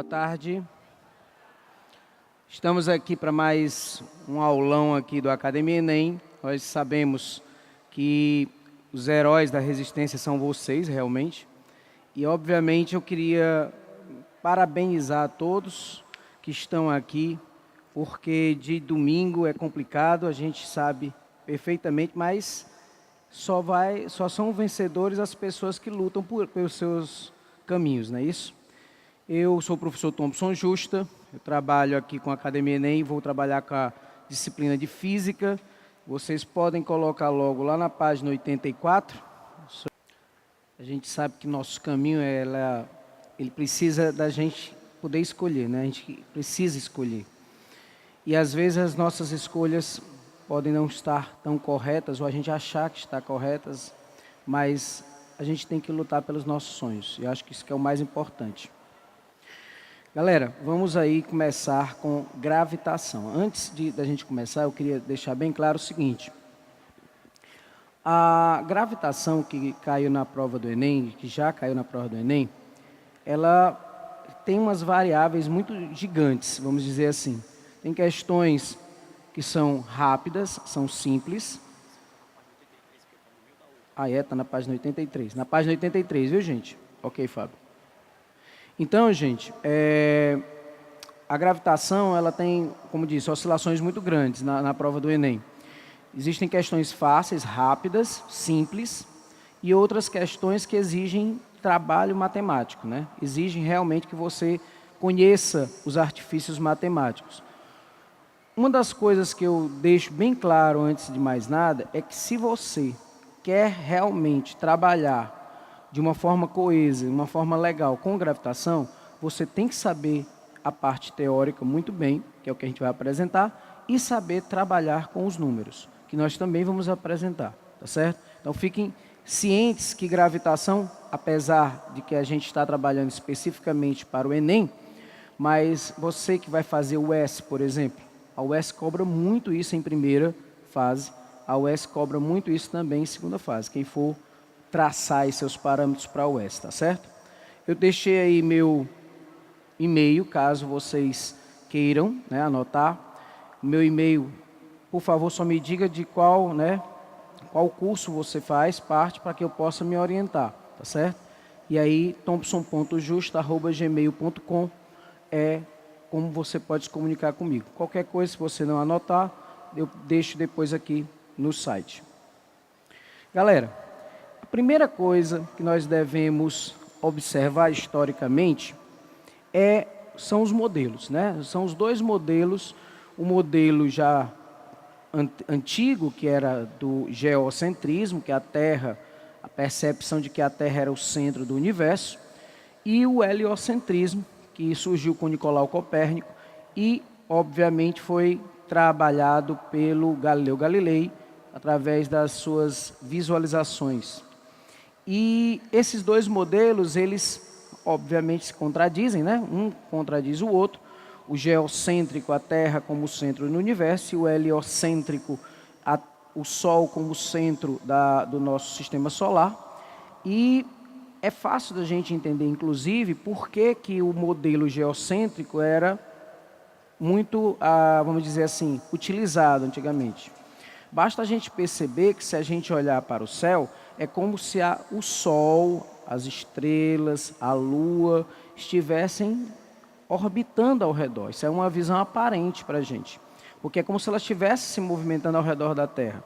Boa tarde. Estamos aqui para mais um aulão aqui do Academia Enem. Nós sabemos que os heróis da resistência são vocês, realmente. E, obviamente, eu queria parabenizar a todos que estão aqui, porque de domingo é complicado, a gente sabe perfeitamente, mas só são vencedores as pessoas que lutam pelos seus caminhos, não é isso? Eu sou o professor Thompson Justa, eu trabalho aqui com a Academia Enem, vou trabalhar com a disciplina de Física. Vocês podem colocar logo lá na página 84. A gente sabe que nosso caminho, ele precisa da gente poder escolher, né? A gente precisa escolher. E às vezes as nossas escolhas podem não estar tão corretas, ou a gente achar que está corretas, mas a gente tem que lutar pelos nossos sonhos. E eu acho que isso que é o mais importante. Galera, vamos aí começar com gravitação. Antes da gente começar, eu queria deixar bem claro o seguinte. A gravitação que caiu na prova do Enem, que já caiu na prova do Enem, ela tem umas variáveis muito gigantes, vamos dizer assim. Tem questões que são rápidas, são simples. Está na página 83. Na página 83, viu, gente? Ok, Fábio. Então, gente, a gravitação, ela tem, como disse, oscilações muito grandes na prova do Enem. Existem questões fáceis, rápidas, simples, e outras questões que exigem trabalho matemático, né? Exigem realmente que você conheça os artifícios matemáticos. Uma das coisas que eu deixo bem claro antes de mais nada é que se você quer realmente trabalhar de uma forma coesa, de uma forma legal com gravitação, você tem que saber a parte teórica muito bem, que é o que a gente vai apresentar, e saber trabalhar com os números, que nós também vamos apresentar, tá certo? Então fiquem cientes que gravitação, apesar de que a gente está trabalhando especificamente para o Enem, mas você que vai fazer o UES, por exemplo, a UES cobra muito isso em primeira fase, a UES cobra muito isso também em segunda fase, quem for traçar aí seus parâmetros para a UES, tá certo? Eu deixei aí meu e-mail, caso vocês queiram, né, anotar. O meu e-mail, por favor, só me diga de qual curso você faz parte para que eu possa me orientar, tá certo? E aí, thompson.justa@gmail.com é como você pode se comunicar comigo. Qualquer coisa, se você não anotar, eu deixo depois aqui no site. Galera, a primeira coisa que nós devemos observar historicamente são os modelos, né? São os dois modelos, o modelo já antigo, que era do geocentrismo, que a percepção de que a Terra era o centro do universo, e o heliocentrismo, que surgiu com Nicolau Copérnico e, obviamente, foi trabalhado pelo Galileu Galilei através das suas visualizações. E esses dois modelos, eles obviamente se contradizem, né? Um contradiz o outro. O geocêntrico, a Terra como centro no universo, e o heliocêntrico, o Sol como centro do nosso sistema solar. E é fácil da gente entender, inclusive, por que o modelo geocêntrico era muito, vamos dizer assim, utilizado antigamente. Basta a gente perceber que se a gente olhar para o céu, é como se o Sol, as estrelas, a Lua estivessem orbitando ao redor. Isso é uma visão aparente para a gente, porque é como se elas estivessem se movimentando ao redor da Terra.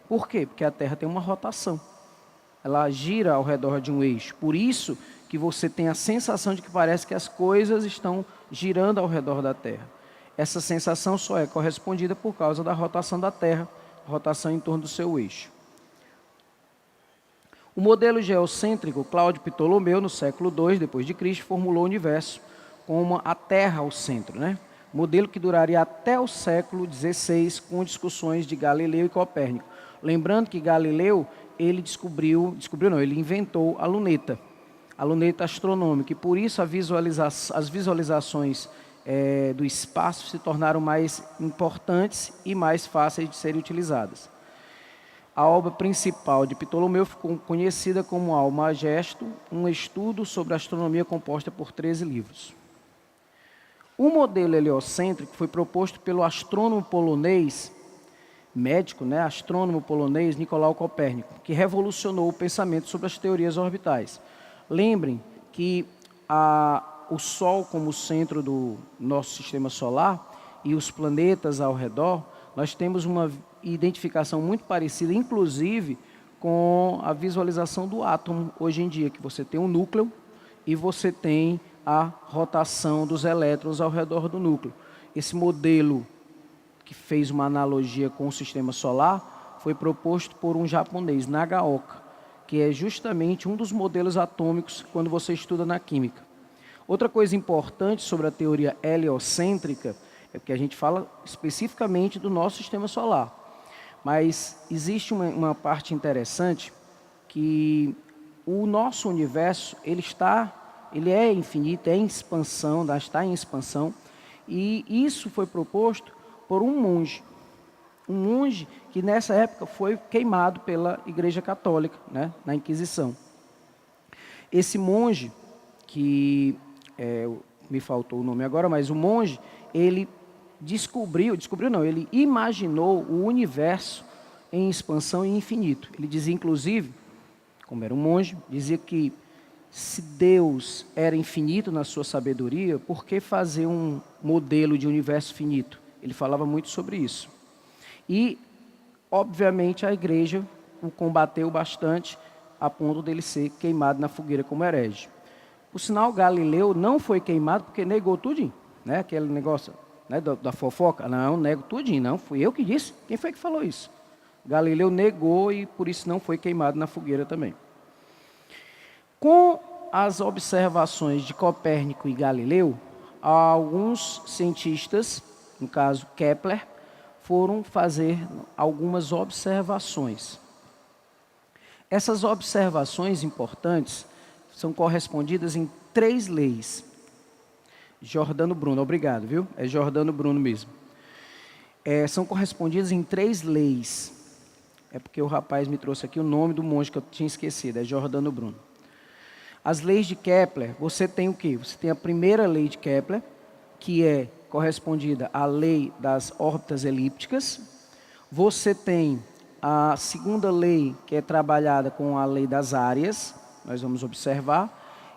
Por quê? Porque a Terra tem uma rotação. Ela gira ao redor de um eixo. Por isso que você tem a sensação de que parece que as coisas estão girando ao redor da Terra. Essa sensação só é correspondida por causa da rotação da Terra, rotação em torno do seu eixo. O modelo geocêntrico, Cláudio Ptolomeu, no século II d.C., formulou o universo como a Terra ao centro, né? Modelo que duraria até o século XVI, com discussões de Galileu e Copérnico. Lembrando que Galileu, ele ele inventou a luneta astronômica, e por isso as visualizações do espaço se tornaram mais importantes e mais fáceis de serem utilizadas. A obra principal de Ptolomeu ficou conhecida como Almagesto, um estudo sobre astronomia composta por 13 livros. O modelo heliocêntrico foi proposto pelo astrônomo polonês, médico, né, astrônomo polonês Nicolau Copérnico, que revolucionou o pensamento sobre as teorias orbitais. Lembrem que o Sol como centro do nosso sistema solar e os planetas ao redor, nós temos uma identificação muito parecida, inclusive com a visualização do átomo hoje em dia, que você tem um núcleo e você tem a rotação dos elétrons ao redor do núcleo. Esse modelo, que fez uma analogia com o sistema solar, foi proposto por um japonês, Nagaoka, que é justamente um dos modelos atômicos quando você estuda na química. Outra coisa importante sobre a teoria heliocêntrica é que a gente fala especificamente do nosso sistema solar. Mas existe uma parte interessante que o nosso universo ele é infinito, é em expansão, está em expansão, e isso foi proposto por um monge que nessa época foi queimado pela Igreja Católica, né, na Inquisição. Esse monge, que me faltou o nome agora, mas o monge, ele ele imaginou o universo em expansão e infinito. Ele dizia, inclusive, como era um monge, dizia que se Deus era infinito na sua sabedoria, por que fazer um modelo de universo finito? Ele falava muito sobre isso. E, obviamente, a igreja o combateu bastante a ponto dele ser queimado na fogueira como herege. Por sinal, Galileu não foi queimado porque negou tudinho, né? Aquele negócio, né, da fofoca. Não, nego tudinho, não. Fui eu que disse. Quem foi que falou isso? Galileu negou e por isso não foi queimado na fogueira também. Com as observações de Copérnico e Galileu, alguns cientistas, no caso Kepler, foram fazer algumas observações. Essas observações importantes são correspondidas em 3 leis. Giordano Bruno, obrigado, viu? É Giordano Bruno mesmo. São correspondidas em 3 leis. É porque o rapaz me trouxe aqui o nome do monge que eu tinha esquecido, é Giordano Bruno. As leis de Kepler, você tem o quê? Você tem a primeira lei de Kepler, que é correspondida à lei das órbitas elípticas. Você tem a segunda lei, que é trabalhada com a lei das áreas, nós vamos observar.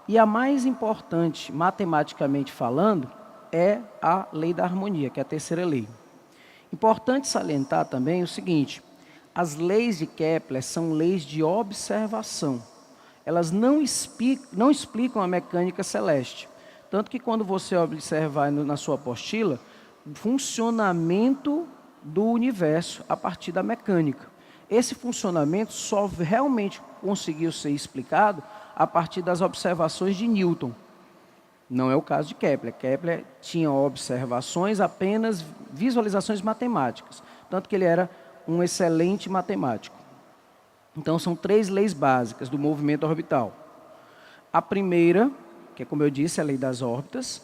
E a mais importante, matematicamente falando, é a lei da harmonia, que é a terceira lei. Importante salientar também o seguinte, as leis de Kepler são leis de observação. Elas não explicam a mecânica celeste. Tanto que quando você observar na sua apostila, o funcionamento do universo a partir da mecânica. Esse funcionamento só realmente conseguiu ser explicado a partir das observações de Newton. Não é o caso de Kepler. Kepler tinha observações, apenas visualizações matemáticas. Tanto que ele era um excelente matemático. Então, são 3 leis básicas do movimento orbital. A primeira, que é, como eu disse, a lei das órbitas.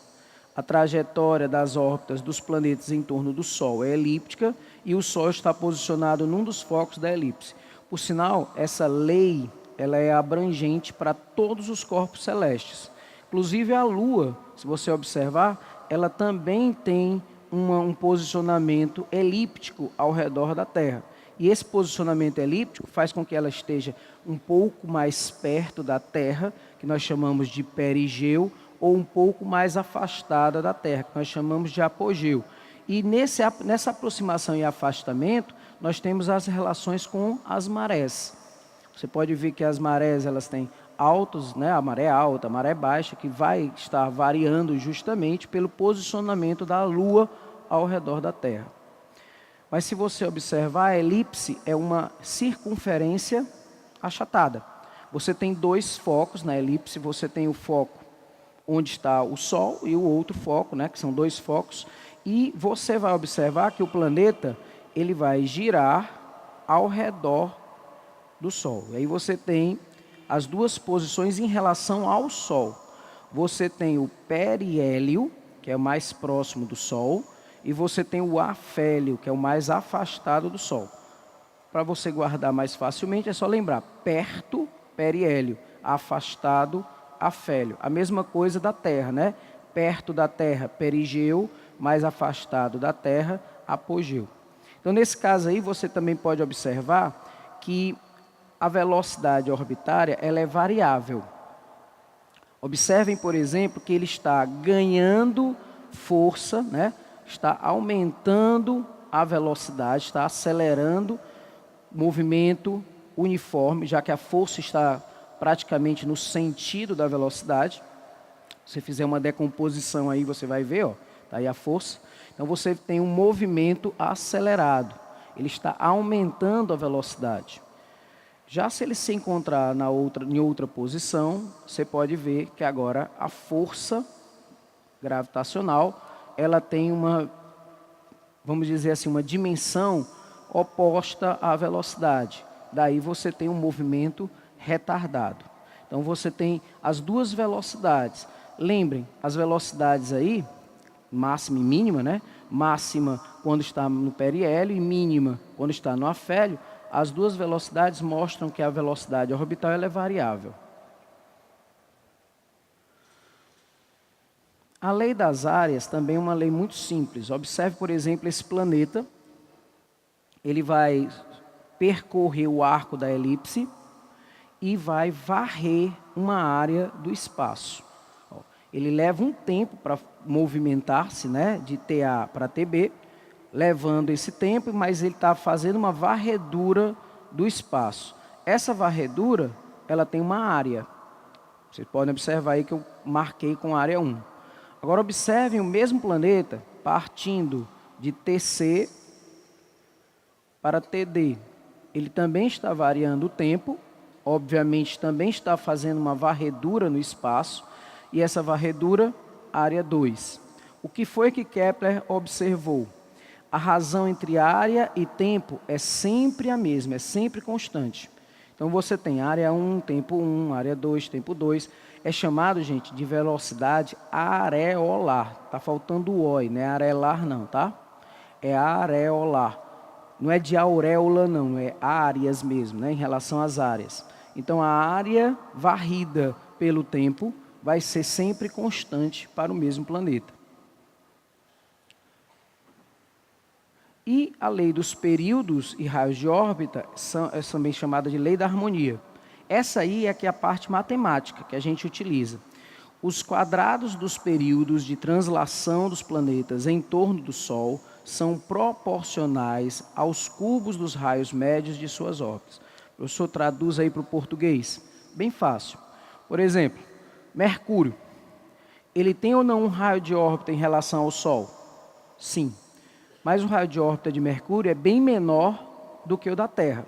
A trajetória das órbitas dos planetas em torno do Sol é elíptica e o Sol está posicionado num dos focos da elipse. Por sinal, essa lei ela é abrangente para todos os corpos celestes. Inclusive a Lua, se você observar, ela também tem um posicionamento elíptico ao redor da Terra. E esse posicionamento elíptico faz com que ela esteja um pouco mais perto da Terra, que nós chamamos de perigeu, ou um pouco mais afastada da Terra, que nós chamamos de apogeu. E nessa aproximação e afastamento, nós temos as relações com as marés. Você pode ver que as marés elas têm altos, né, a maré alta, a maré baixa, que vai estar variando justamente pelo posicionamento da Lua ao redor da Terra. Mas se você observar, a elipse é uma circunferência achatada. Você tem 2 focos na elipse, você tem o foco onde está o Sol e o outro foco, né, que são 2 focos, e você vai observar que o planeta ele vai girar ao redor do Sol. E aí você tem as 2 posições em relação ao Sol. Você tem o periélio, que é o mais próximo do Sol, e você tem o afélio, que é o mais afastado do Sol. Para você guardar mais facilmente, é só lembrar, perto, periélio, afastado, afélio. A mesma coisa da Terra, né? perto da Terra, perigeu, mais afastado da Terra, apogeu. Então, nesse caso aí, você também pode observar que a velocidade orbitária ela é variável. Observem, por exemplo, que ele está ganhando força, né? Está aumentando a velocidade, está acelerando o movimento uniforme, já que a força está praticamente no sentido da velocidade. Se você fizer uma decomposição aí, você vai ver, ó, tá aí a força. Então você tem um movimento acelerado, ele está aumentando a velocidade. Já se ele se encontrar em outra posição, você pode ver que agora a força gravitacional, ela tem uma, vamos dizer assim, uma dimensão oposta à velocidade. Daí você tem um movimento retardado. Então você tem as duas velocidades. Lembrem, as velocidades aí, máxima e mínima, né? Máxima quando está no periélio e mínima quando está no afélio. As duas velocidades mostram que a velocidade orbital ela é variável. A lei das áreas também é uma lei muito simples. Observe, por exemplo, esse planeta. Ele vai percorrer o arco da elipse e vai varrer uma área do espaço. Ele leva um tempo para movimentar-se, né, de TA para TB, levando esse tempo, mas ele está fazendo uma varredura do espaço. Essa varredura, ela tem uma área. Vocês podem observar aí que eu marquei com a área 1. Agora observem o mesmo planeta partindo de TC para TD. Ele também está variando o tempo, obviamente também está fazendo uma varredura no espaço, e essa varredura, área 2. O que foi que Kepler observou? A razão entre área e tempo é sempre a mesma, é sempre constante. Então você tem área 1, tempo 1, área 2, tempo 2. É chamado, gente, de velocidade areolar. Está faltando o O, não é arelar não, tá? É areolar. Não é de auréola não, é áreas mesmo, né, em relação às áreas. Então a área varrida pelo tempo vai ser sempre constante para o mesmo planeta. E a lei dos períodos e raios de órbita é também chamada de lei da harmonia. Essa aí é que é a parte matemática que a gente utiliza. Os quadrados dos períodos de translação dos planetas em torno do Sol são proporcionais aos cubos dos raios médios de suas órbitas. O professor traduz aí para o português. Bem fácil. Por exemplo, Mercúrio. Ele tem ou não um raio de órbita em relação ao Sol? Sim. Mas o raio de órbita de Mercúrio é bem menor do que o da Terra.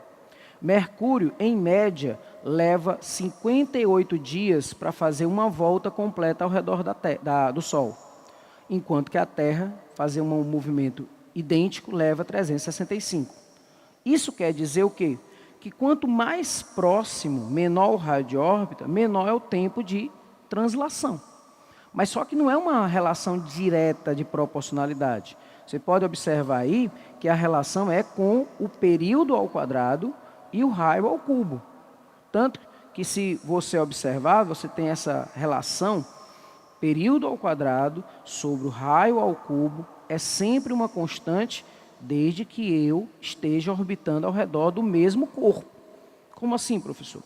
Mercúrio, em média, leva 58 dias para fazer uma volta completa ao redor do Sol, enquanto que a Terra, fazer um movimento idêntico, leva 365. Isso quer dizer o quê? Que quanto mais próximo, menor o raio de órbita, menor é o tempo de translação. Mas só que não é uma relação direta de proporcionalidade. Você pode observar aí que a relação é com o período ao quadrado e o raio ao cubo. Tanto que se você observar, você tem essa relação, período ao quadrado sobre o raio ao cubo, é sempre uma constante desde que eu esteja orbitando ao redor do mesmo corpo. Como assim, professor?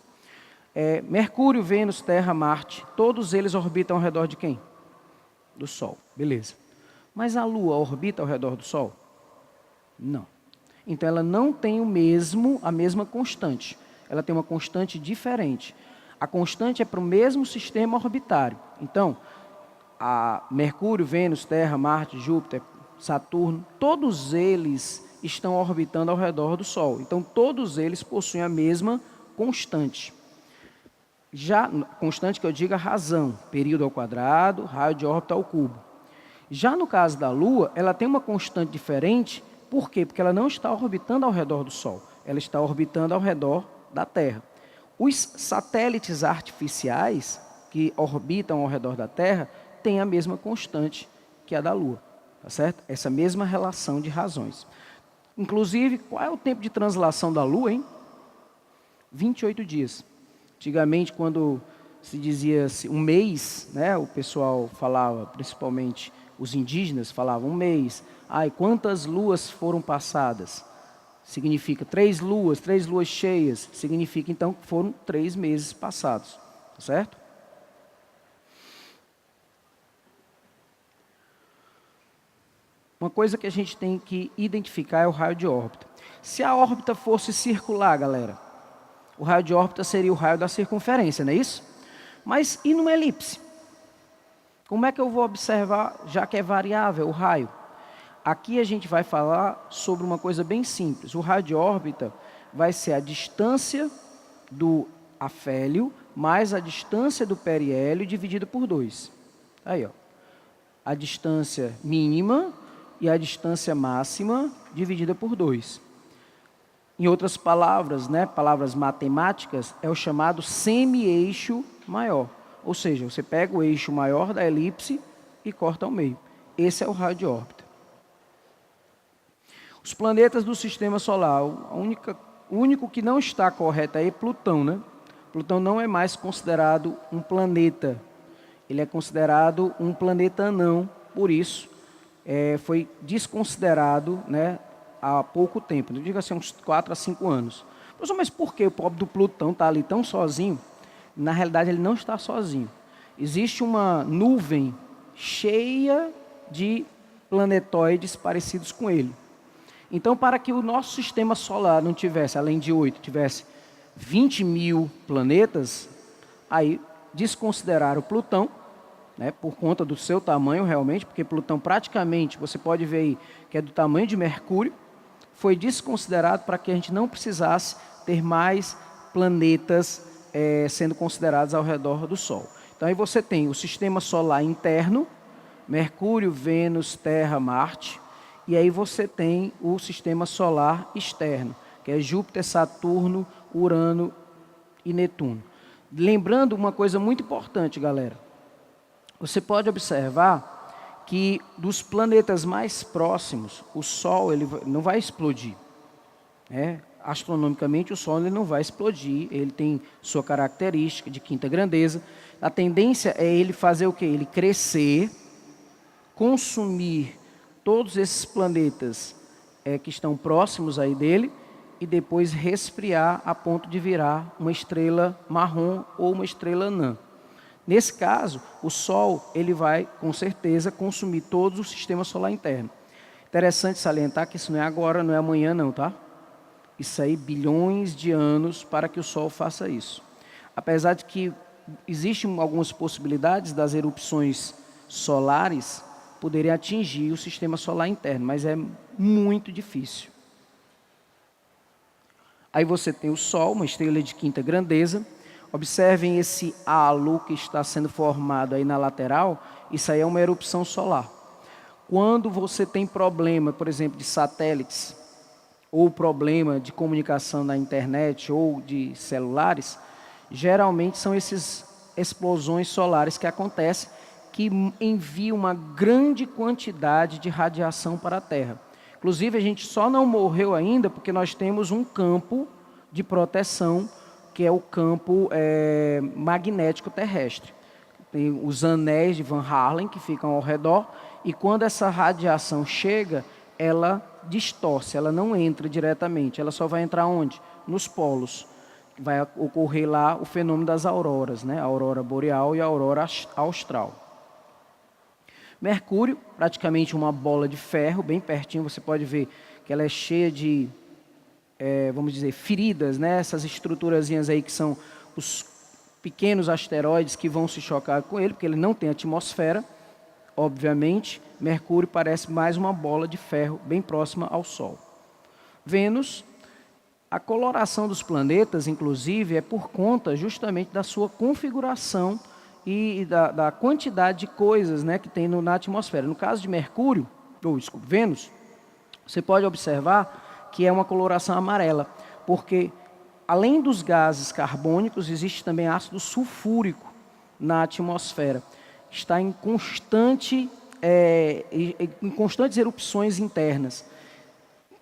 Mercúrio, Vênus, Terra, Marte, todos eles orbitam ao redor de quem? Do Sol, beleza. Mas a Lua orbita ao redor do Sol? Não. Então ela não tem a mesma constante. Ela tem uma constante diferente. A constante é para o mesmo sistema orbitário. Então, a Mercúrio, Vênus, Terra, Marte, Júpiter, Saturno, todos eles estão orbitando ao redor do Sol. Então todos eles possuem a mesma constante. Já constante que eu digo a razão, período ao quadrado, raio de órbita ao cubo. Já no caso da Lua, ela tem uma constante diferente, por quê? Porque ela não está orbitando ao redor do Sol, ela está orbitando ao redor da Terra. Os satélites artificiais que orbitam ao redor da Terra têm a mesma constante que a da Lua, tá certo? Essa mesma relação de razões. Inclusive, qual é o tempo de translação da Lua, hein? 28 dias. Antigamente, quando se dizia um mês, né? O pessoal falava, principalmente os indígenas falavam um mês. E quantas luas foram passadas? Significa 3 luas cheias. Significa então que foram 3 meses passados, tá certo? Uma coisa que a gente tem que identificar é o raio de órbita. Se a órbita fosse circular, galera, o raio de órbita seria o raio da circunferência, não é isso? Mas e numa elipse? Como é que eu vou observar, já que é variável o raio? Aqui a gente vai falar sobre uma coisa bem simples. O raio de órbita vai ser a distância do afélio mais a distância do periélio dividido por 2. Aí, ó. A distância mínima e a distância máxima dividida por 2. Em outras palavras, né, palavras matemáticas, é o chamado semi-eixo maior. Ou seja, você pega o eixo maior da elipse e corta ao meio. Esse é o raio de órbita. Os planetas do Sistema Solar, o único que não está correto aí é Plutão, né? Plutão não é mais considerado um planeta. Ele é considerado um planeta anão, por isso foi desconsiderado, né, há pouco tempo. Eu digo assim, uns 4 a 5 anos. Professor, mas por que o pobre do Plutão está ali tão sozinho? Na realidade, ele não está sozinho. Existe uma nuvem cheia de planetóides parecidos com ele. Então, para que o nosso sistema solar não tivesse, além de 8, tivesse 20 mil planetas, aí desconsideraram Plutão, né, por conta do seu tamanho realmente, porque Plutão praticamente, você pode ver aí, que é do tamanho de Mercúrio, foi desconsiderado para que a gente não precisasse ter mais planetas sendo considerados ao redor do Sol. Então aí você tem o sistema solar interno, Mercúrio, Vênus, Terra, Marte, e aí você tem o sistema solar externo, que é Júpiter, Saturno, Urano e Netuno. Lembrando uma coisa muito importante, galera. Você pode observar que dos planetas mais próximos, o Sol ele não vai explodir. Astronomicamente, o Sol ele não vai explodir, ele tem sua característica de quinta grandeza. A tendência é ele fazer o quê? Ele crescer, consumir todos esses planetas que estão próximos aí dele e depois resfriar a ponto de virar uma estrela marrom ou uma estrela anã. Nesse caso, o Sol ele vai, com certeza, consumir todo o sistema solar interno. Interessante salientar que isso não é agora, não é amanhã não, tá? Isso aí, bilhões de anos para que o Sol faça isso. Apesar de que existem algumas possibilidades das erupções solares poderem atingir o sistema solar interno, mas é muito difícil. Aí você tem o Sol, uma estrela de quinta grandeza. Observem esse halo que está sendo formado aí na lateral, isso aí é uma erupção solar. Quando você tem problema, por exemplo, de satélites, ou problema de comunicação na internet ou de celulares, geralmente são essas explosões solares que acontecem, que enviam uma grande quantidade de radiação para a Terra. Inclusive, a gente só não morreu ainda porque nós temos um campo de proteção, que é o campo magnético terrestre. Tem os anéis de Van Allen que ficam ao redor, e quando essa radiação chega, ela distorce, ela não entra diretamente, ela só vai entrar onde? Nos polos. Vai ocorrer lá o fenômeno das auroras, né? A aurora boreal e a aurora austral. Mercúrio, praticamente uma bola de ferro, bem pertinho, você pode ver que ela é cheia de, vamos dizer, feridas, né? Essas estruturazinhas aí que são os pequenos asteroides que vão se chocar com ele, porque ele não tem atmosfera. Obviamente, Mercúrio parece mais uma bola de ferro bem próxima ao Sol. Vênus, a coloração dos planetas, inclusive, é por conta justamente da sua configuração e da quantidade de coisas, né, que tem na atmosfera. No caso de Mercúrio, Vênus, você pode observar que é uma coloração amarela, porque além dos gases carbônicos, existe também ácido sulfúrico na atmosfera. Está em constantes erupções internas.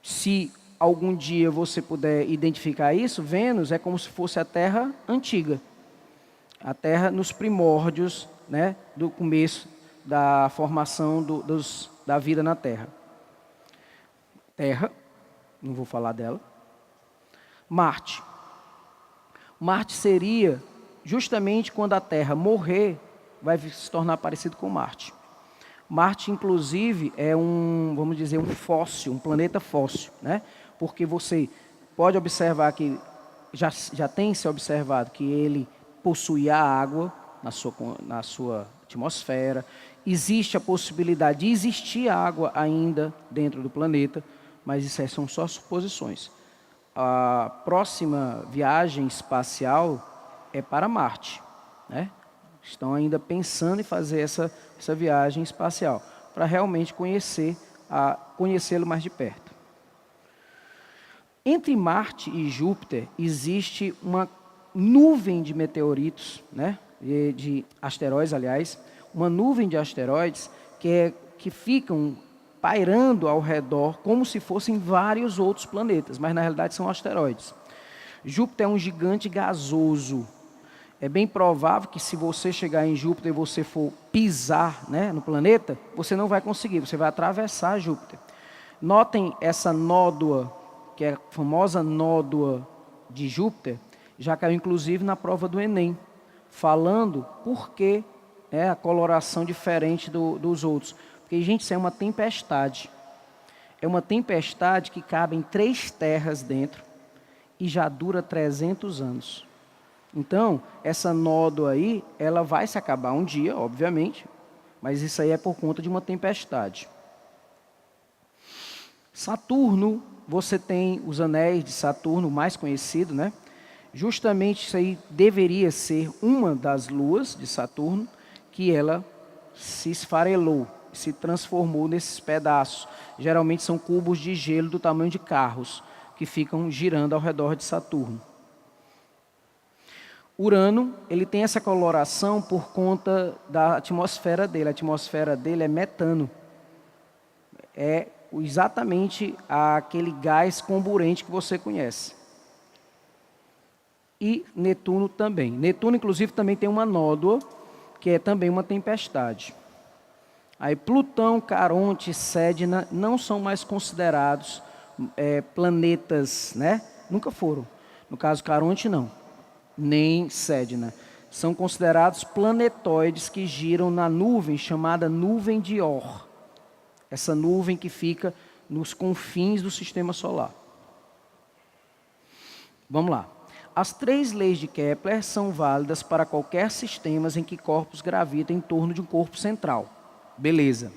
Se algum dia você puder identificar isso, Vênus é como se fosse a Terra antiga. A Terra nos primórdios, né, do começo da formação da vida na Terra. Terra, não vou falar dela. Marte. Marte seria justamente quando a Terra morrer, vai se tornar parecido com Marte. Marte, inclusive, é vamos dizer, um fóssil, um planeta fóssil, né? Porque você pode observar que já tem se observado que ele possui a água na sua atmosfera. Existe a possibilidade de existir água ainda dentro do planeta, mas isso são só suposições. A próxima viagem espacial é para Marte, né? Estão ainda pensando em fazer essa viagem espacial, para realmente conhecê-lo mais de perto. Entre Marte e Júpiter existe uma nuvem de meteoritos, né? De asteroides, aliás, uma nuvem de asteroides que ficam pairando ao redor como se fossem vários outros planetas, mas na realidade são asteroides. Júpiter é um gigante gasoso. É bem provável que se você chegar em Júpiter e você for pisar, né, no planeta, você não vai conseguir, você vai atravessar Júpiter. Notem essa nódoa, que é a famosa nódoa de Júpiter, já caiu inclusive na prova do Enem, falando por que a coloração diferente dos outros. Porque, gente, isso é uma tempestade. É uma tempestade que cabe em 3 terras dentro e já dura 300 anos. Então, essa nódoa aí, ela vai se acabar um dia, obviamente, mas isso aí é por conta de uma tempestade. Saturno, você tem os anéis de Saturno, mais conhecido, né? Justamente isso aí deveria ser uma das luas de Saturno, que ela se esfarelou, se transformou nesses pedaços. Geralmente são cubos de gelo do tamanho de carros, que ficam girando ao redor de Saturno. Urano, ele tem essa coloração por conta da atmosfera dele. A atmosfera dele é metano. É exatamente aquele gás comburente que você conhece. E Netuno também. Netuno, inclusive, também tem uma nódoa, que é também uma tempestade. Aí Plutão, Caronte, Sedna não são mais considerados planetas, né? Nunca foram. No caso, Caronte não, nem Sedna. São considerados planetoides que giram na nuvem chamada nuvem de Oort. Essa nuvem que fica nos confins do sistema solar. Vamos lá. As 3 leis de Kepler são válidas para qualquer sistema em que corpos gravitam em torno de um corpo central. Beleza.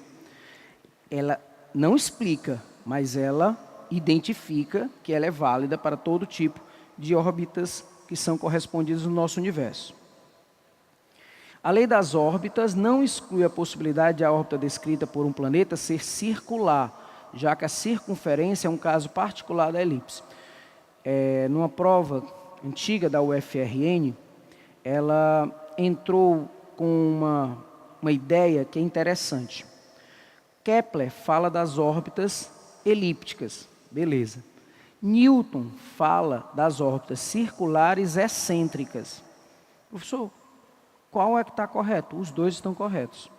Ela não explica, mas ela identifica que ela é válida para todo tipo de órbitas que são correspondidas no nosso universo. A lei das órbitas não exclui a possibilidade de a órbita descrita por um planeta ser circular, já que a circunferência é um caso particular da elipse. Numa prova antiga da UFRN, ela entrou com uma ideia que é interessante. Kepler fala das órbitas elípticas, beleza. Newton fala das órbitas circulares excêntricas. Professor, qual é que está correto? Os dois estão corretos.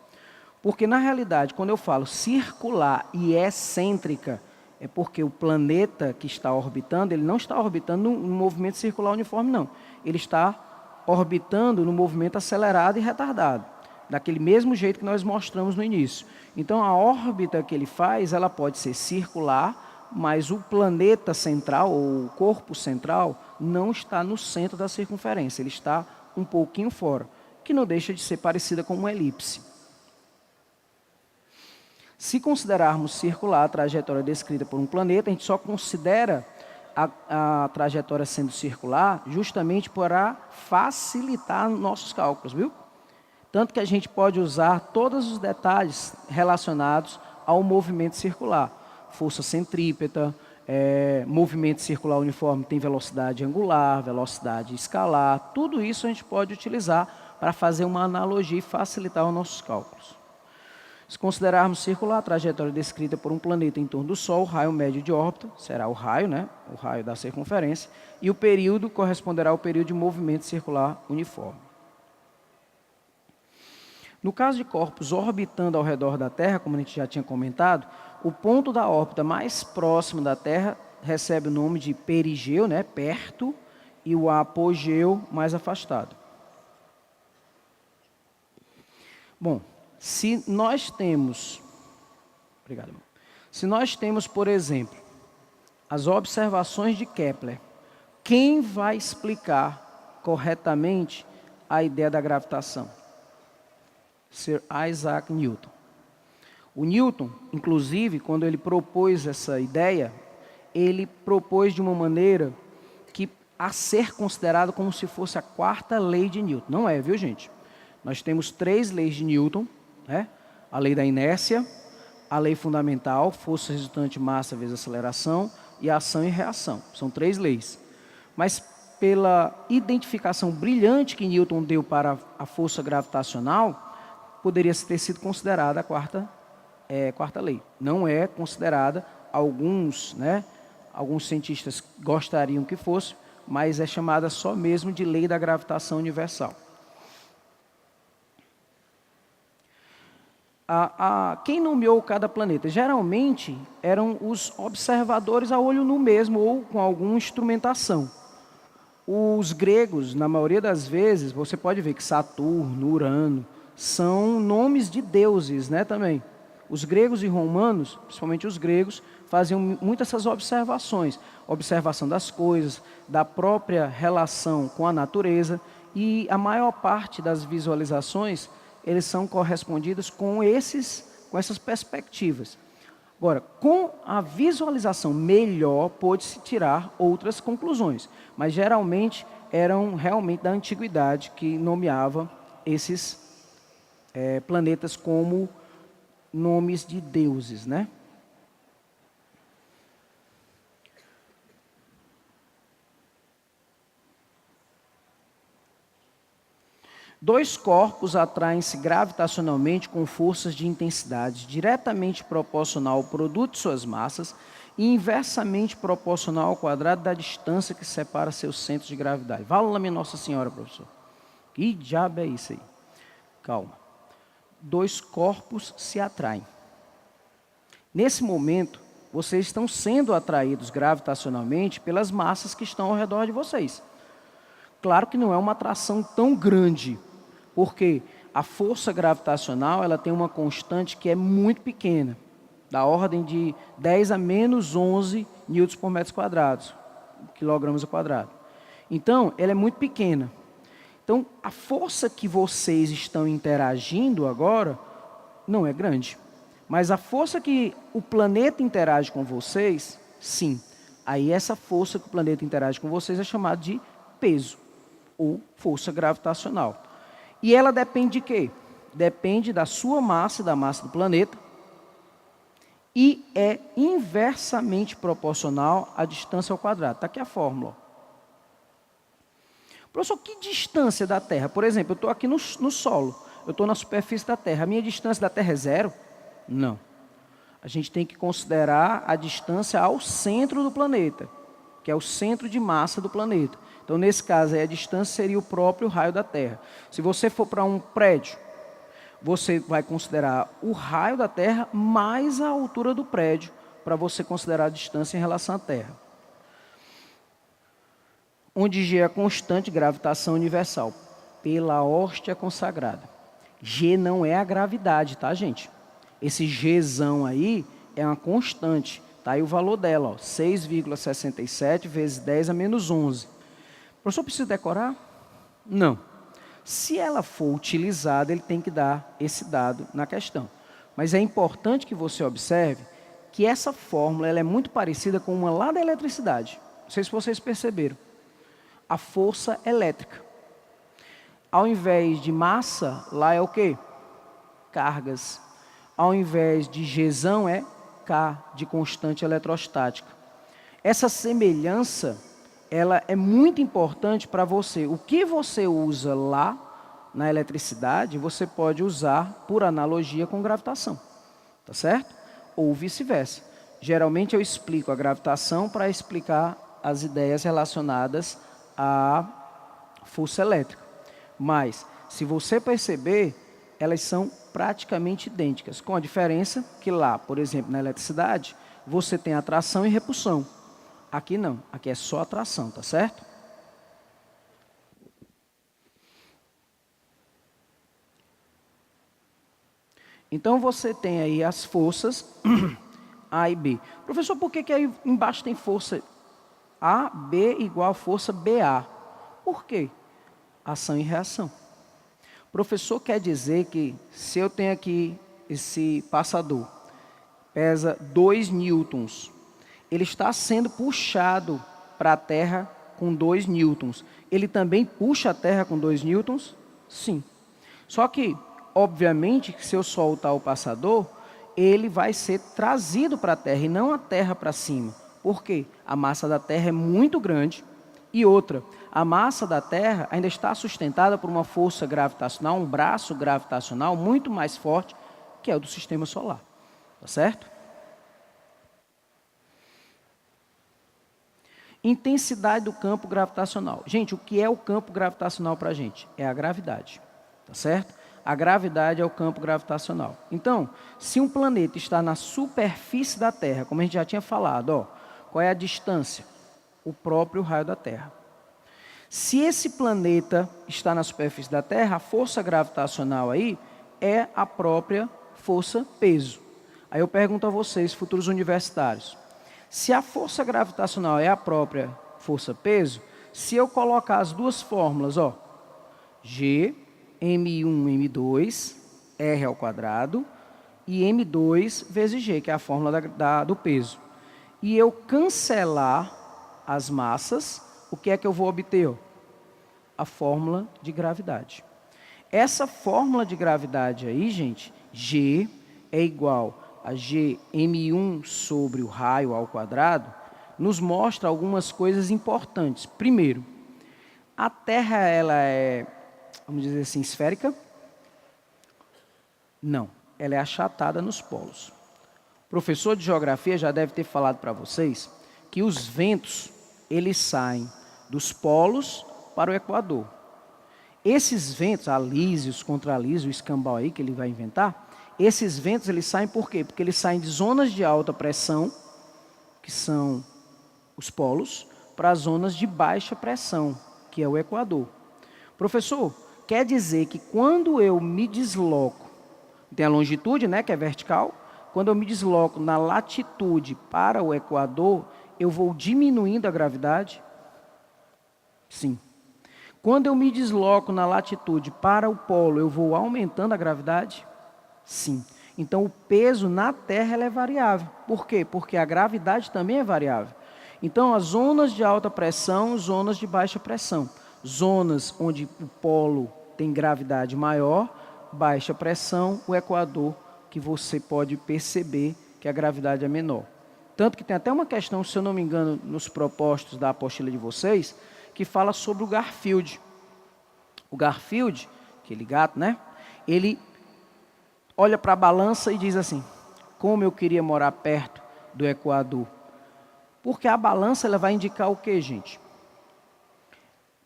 Porque, na realidade, quando eu falo circular e excêntrica, é porque o planeta que está orbitando, ele não está orbitando num movimento circular uniforme, não. Ele está orbitando no movimento acelerado e retardado, daquele mesmo jeito que nós mostramos no início. Então, a órbita que ele faz, ela pode ser circular, mas o planeta central, ou o corpo central, não está no centro da circunferência, ele está um pouquinho fora, que não deixa de ser parecida com uma elipse. Se considerarmos circular a trajetória descrita por um planeta, a gente só considera a trajetória sendo circular justamente para facilitar nossos cálculos, viu? Tanto que a gente pode usar todos os detalhes relacionados ao movimento circular. Força centrípeta, movimento circular uniforme tem velocidade angular, velocidade escalar, tudo isso a gente pode utilizar para fazer uma analogia e facilitar os nossos cálculos. Se considerarmos circular a trajetória descrita por um planeta em torno do Sol, o raio médio de órbita será o raio, né? O raio da circunferência, e o período corresponderá ao período de movimento circular uniforme. No caso de corpos orbitando ao redor da Terra, como a gente já tinha comentado, o ponto da órbita mais próximo da Terra recebe o nome de perigeu, né, perto, e o apogeu, mais afastado. Bom, se nós temos, por exemplo, as observações de Kepler, quem vai explicar corretamente a ideia da gravitação? Sir Isaac Newton. O Newton, inclusive, quando ele propôs essa ideia, ele propôs de uma maneira que a ser considerado como se fosse a quarta lei de Newton. Não é, viu, gente? Nós temos 3 leis de Newton, né? A lei da inércia, a lei fundamental, força resultante massa vezes aceleração, e ação e reação. São 3 leis. Mas pela identificação brilhante que Newton deu para a força gravitacional, poderia ter sido considerada a quarta lei. Não é considerada, alguns cientistas gostariam que fosse, mas é chamada só mesmo de lei da gravitação universal. Quem nomeou cada planeta? Geralmente eram os observadores a olho nu mesmo ou com alguma instrumentação. Os gregos, na maioria das vezes, você pode ver que Saturno, Urano, são nomes de deuses, né, também. Os gregos e romanos, principalmente os gregos, faziam muitas essas observações. Observação das coisas, da própria relação com a natureza, e a maior parte das visualizações, eles são correspondidos com essas perspectivas. Agora, com a visualização melhor, pôde-se tirar outras conclusões, mas geralmente eram realmente da antiguidade que nomeava esses planetas como nomes de deuses, né? Dois corpos atraem-se gravitacionalmente com forças de intensidade diretamente proporcional ao produto de suas massas e inversamente proporcional ao quadrado da distância que separa seus centros de gravidade. Vala minha Nossa Senhora, professor. Que diabo é isso aí? Calma. 2 corpos se atraem. Nesse momento, vocês estão sendo atraídos gravitacionalmente pelas massas que estão ao redor de vocês. Claro que não é uma atração tão grande, porque a força gravitacional ela tem uma constante que é muito pequena, da ordem de 10 a menos 11 newtons por metro quadrado, quilogramas ao quadrado. Então, ela é muito pequena. Então, a força que vocês estão interagindo agora não é grande. Mas a força que o planeta interage com vocês, sim. Aí essa força que o planeta interage com vocês é chamada de peso, ou força gravitacional. E ela depende de quê? Depende da sua massa e da massa do planeta, e é inversamente proporcional à distância ao quadrado. Está aqui a fórmula. Professor, que distância da Terra? Por exemplo, eu estou aqui no solo, eu estou na superfície da Terra. A minha distância da Terra é 0? Não. A gente tem que considerar a distância ao centro do planeta, que é o centro de massa do planeta. Então, nesse caso, aí, a distância seria o próprio raio da Terra. Se você for para um prédio, você vai considerar o raio da Terra mais a altura do prédio, para você considerar a distância em relação à Terra. Onde G é a constante gravitação universal, pela hóstia consagrada. G não é a gravidade, tá, gente? Esse Gzão aí é uma constante. Tá aí o valor dela, ó, 6,67 vezes 10 a menos 11. O professor precisa decorar? Não. Se ela for utilizada, ele tem que dar esse dado na questão. Mas é importante que você observe que essa fórmula ela é muito parecida com uma lá da eletricidade. Não sei se vocês perceberam. A força elétrica. Ao invés de massa, lá é o quê? Cargas. Ao invés de Gzão, é K, de constante eletrostática. Essa semelhança, ela é muito importante para você. O que você usa lá na eletricidade, você pode usar por analogia com gravitação. Tá certo? Ou vice-versa. Geralmente eu explico a gravitação para explicar as ideias relacionadas à força elétrica. Mas, se você perceber, elas são praticamente idênticas, com a diferença que lá, por exemplo, na eletricidade, você tem atração e repulsão. Aqui não, aqui é só atração, tá certo? Então você tem aí as forças A e B. Professor, por que aí embaixo tem força A, B igual a força BA? Por quê? Ação e reação. O professor quer dizer que se eu tenho aqui esse passador, pesa 2 newtons, ele está sendo puxado para a Terra com 2 newtons. Ele também puxa a Terra com 2 newtons? Sim. Só que, obviamente, se eu soltar o passador, ele vai ser trazido para a Terra e não a Terra para cima. Por quê? A massa da Terra é muito grande. E outra, a massa da Terra ainda está sustentada por uma força gravitacional, um braço gravitacional muito mais forte que é o do sistema solar. Tá certo? Intensidade do campo gravitacional. Gente, o que é o campo gravitacional para a gente? É a gravidade. Tá certo? A gravidade é o campo gravitacional. Então, se um planeta está na superfície da Terra, como a gente já tinha falado, ó, qual é a distância? O próprio raio da Terra. Se esse planeta está na superfície da Terra, a força gravitacional aí é a própria força-peso. Aí eu pergunto a vocês, futuros universitários, se a força gravitacional é a própria força-peso, se eu colocar as duas fórmulas, ó, G, M1, M2, R ao quadrado, e M2 vezes G, que é a fórmula do peso, e eu cancelar as massas, o que é que eu vou obter? A fórmula de gravidade. Essa fórmula de gravidade aí, gente, G é igual a Gm1 sobre o raio ao quadrado, nos mostra algumas coisas importantes. Primeiro, a Terra ela é, vamos dizer assim, esférica? Não, ela é achatada nos polos. O professor de geografia já deve ter falado para vocês que os ventos, eles saem dos polos para o Equador. Esses ventos, alísios, contralísios, o escambau aí que ele vai inventar, esses ventos eles saem por quê? Porque eles saem de zonas de alta pressão, que são os polos, para zonas de baixa pressão, que é o Equador. Professor, quer dizer que quando eu me desloco, tem a longitude, né, que é vertical, quando eu me desloco na latitude para o Equador, eu vou diminuindo a gravidade? Sim. Quando eu me desloco na latitude para o polo, eu vou aumentando a gravidade? Sim. Então, o peso na Terra ela é variável. Por quê? Porque a gravidade também é variável. Então, as zonas de alta pressão, zonas de baixa pressão. Zonas onde o polo tem gravidade maior, baixa pressão, o Equador, que você pode perceber que a gravidade é menor. Tanto que tem até uma questão, se eu não me engano, nos propostos da apostila de vocês, que fala sobre o Garfield. O Garfield, aquele gato, né? Ele olha para a balança e diz assim, como eu queria morar perto do Equador. Porque a balança ela vai indicar o que, gente?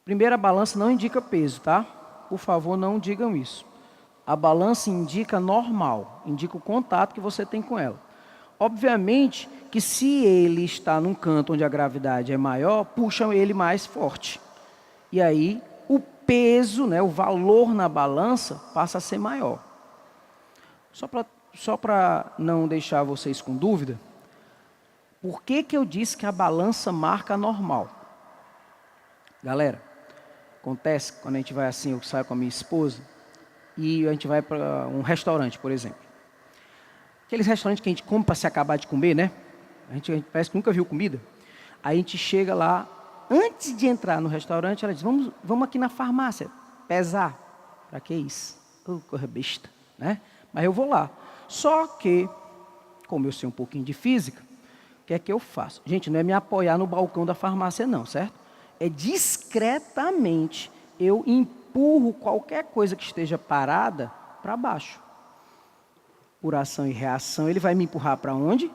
Primeiro, a balança não indica peso, tá? Por favor, não digam isso. A balança indica normal, indica o contato que você tem com ela. Obviamente que se ele está num canto onde a gravidade é maior, puxam ele mais forte. E aí o peso, né, o valor na balança passa a ser maior. Só para não deixar vocês com dúvida, por que eu disse que a balança marca normal? Galera, acontece quando a gente vai assim, eu saio com a minha esposa, e a gente vai para um restaurante, por exemplo. Aqueles restaurantes que a gente come para se acabar de comer, né? A gente parece que nunca viu comida. Aí a gente chega lá, antes de entrar no restaurante, ela diz, vamos aqui na farmácia, pesar. Para que isso? Corra besta, né? Mas eu vou lá. Só que, como eu sei um pouquinho de física, o que é que eu faço? Gente, não é me apoiar no balcão da farmácia não, certo? É discretamente eu empurro qualquer coisa que esteja parada para baixo. Por ação e reação, ele vai me empurrar para onde?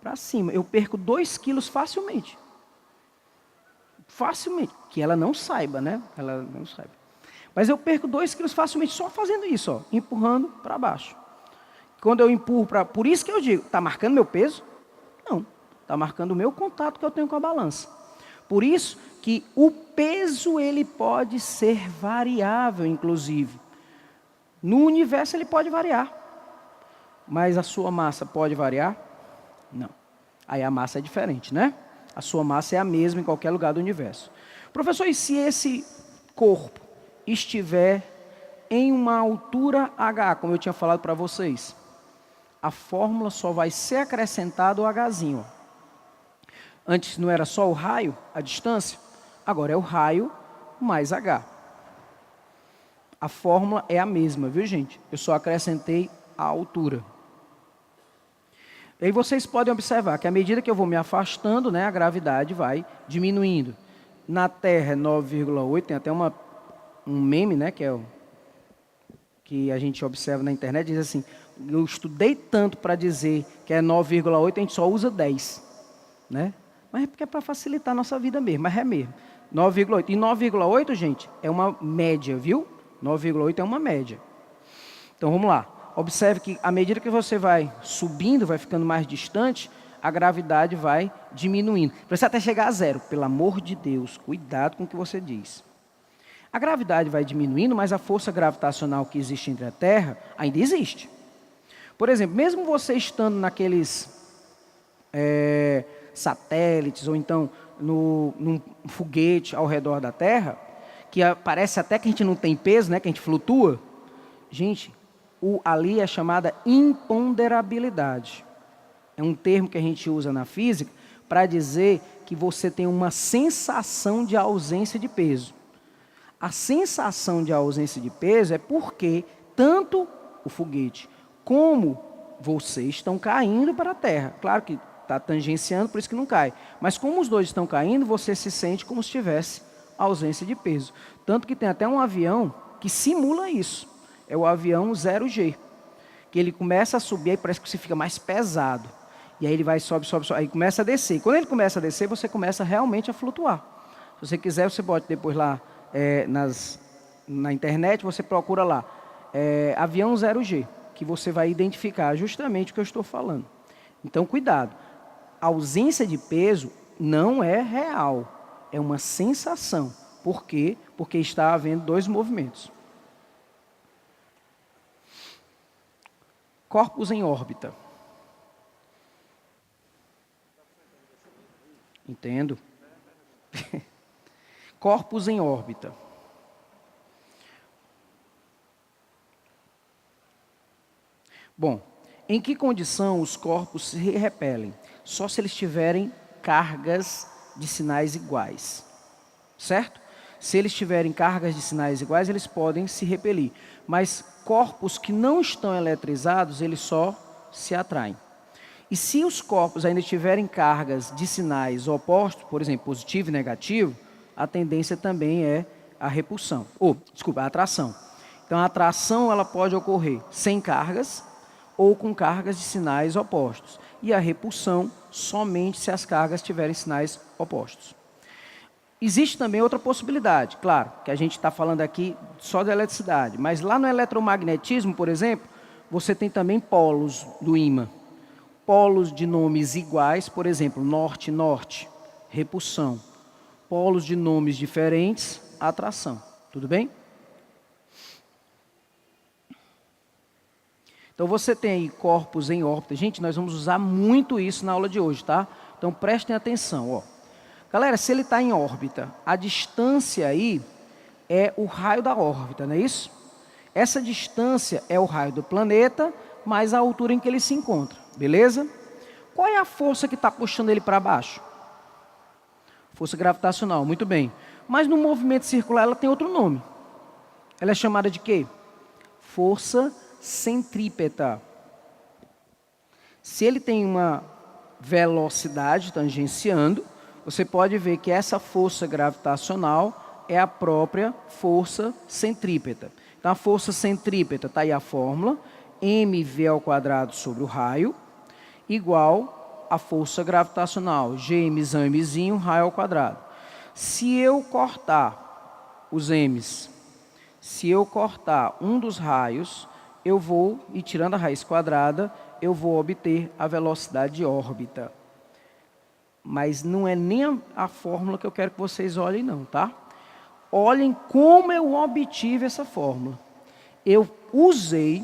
Para cima. Eu perco 2 quilos facilmente. Facilmente. Que ela não saiba, né? Ela não saiba. Mas eu perco 2 quilos facilmente só fazendo isso, ó, empurrando para baixo. Quando eu empurro para... Por isso que eu digo, está marcando meu peso? Não, está marcando o meu contato que eu tenho com a balança. Por isso que o peso ele pode ser variável, inclusive. No universo ele pode variar. Mas a sua massa pode variar? Não. Aí a massa é diferente, né? A sua massa é a mesma em qualquer lugar do universo. Professor, e se esse corpo estiver em uma altura H, como eu tinha falado para vocês? A fórmula só vai ser acrescentada o Hzinho. Antes não era só o raio, a distância? Agora é o raio mais H. A fórmula é a mesma, viu, gente? Eu só acrescentei a altura. E aí vocês podem observar que à medida que eu vou me afastando, né, a gravidade vai diminuindo. Na Terra é 9,8, tem até um meme, né, que a gente observa na internet, diz assim, eu estudei tanto para dizer que é 9,8, a gente só usa 10, né? Mas é porque é para facilitar a nossa vida mesmo, mas é mesmo. 9,8. E 9,8, gente, é uma média, viu? 9,8 é uma média. Então, vamos lá. Observe que, à medida que você vai subindo, vai ficando mais distante, a gravidade vai diminuindo. Precisa até chegar a 0. Pelo amor de Deus, cuidado com o que você diz. A gravidade vai diminuindo, mas a força gravitacional que existe entre a Terra ainda existe. Por exemplo, mesmo você estando naqueles satélites, ou então num foguete ao redor da Terra, que parece até que a gente não tem peso, né, que a gente flutua. Gente, ali é chamada imponderabilidade. É um termo que a gente usa na física para dizer que você tem uma sensação de ausência de peso. A sensação de ausência de peso é porque tanto o foguete como vocês estão caindo para a Terra. Claro que está tangenciando, por isso que não cai. Mas como os dois estão caindo, você se sente como se tivesse ausência de peso. Tanto que tem até um avião que simula isso. É o avião 0G. Que ele começa a subir, aí parece que você fica mais pesado. E aí ele vai, sobe, aí começa a descer. E quando ele começa a descer, você começa realmente a flutuar. Se você quiser, você pode depois lá na internet, você procura lá, avião 0G, que você vai identificar justamente o que eu estou falando. Então, cuidado. A ausência de peso não é real, é uma sensação. Por quê? Porque está havendo 2 movimentos. Corpos em órbita. Entendo. Corpos em órbita. Bom, em que condição os corpos se repelem? Só se eles tiverem cargas de sinais iguais, certo? Se eles tiverem cargas de sinais iguais, eles podem se repelir. Mas corpos que não estão eletrizados, eles só se atraem. E se os corpos ainda tiverem cargas de sinais opostos, por exemplo, positivo e negativo, a tendência também é a repulsão. A atração. Então, a atração ela pode ocorrer sem cargas ou com cargas de sinais opostos. E a repulsão somente se as cargas tiverem sinais opostos. Existe também outra possibilidade, claro, que a gente está falando aqui só da eletricidade, mas lá no eletromagnetismo, por exemplo, você tem também polos do ímã. Polos de nomes iguais, por exemplo, norte-norte, repulsão. Polos de nomes diferentes, atração. Tudo bem? Então, você tem aí corpos em órbita. Gente, nós vamos usar muito isso na aula de hoje, tá? Então, prestem atenção, ó. Galera, se ele está em órbita, a distância aí é o raio da órbita, não é isso? Essa distância é o raio do planeta, mais a altura em que ele se encontra, beleza? Qual é a força que está puxando ele para baixo? Força gravitacional, muito bem. Mas no movimento circular ela tem outro nome. Ela é chamada de quê? Força centrípeta. Se ele tem uma velocidade tangenciando, você pode ver que essa força gravitacional é a própria força centrípeta. Então, a força centrípeta, está aí a fórmula, mv² sobre o raio, igual a força gravitacional, gmzão, mzinho, raio ao quadrado. Se eu cortar os m's, Se eu cortar um dos raios, eu vou, e tirando a raiz quadrada, eu vou obter a velocidade de órbita. Mas não é nem a fórmula que eu quero que vocês olhem não, tá? Olhem como eu obtive essa fórmula. Eu usei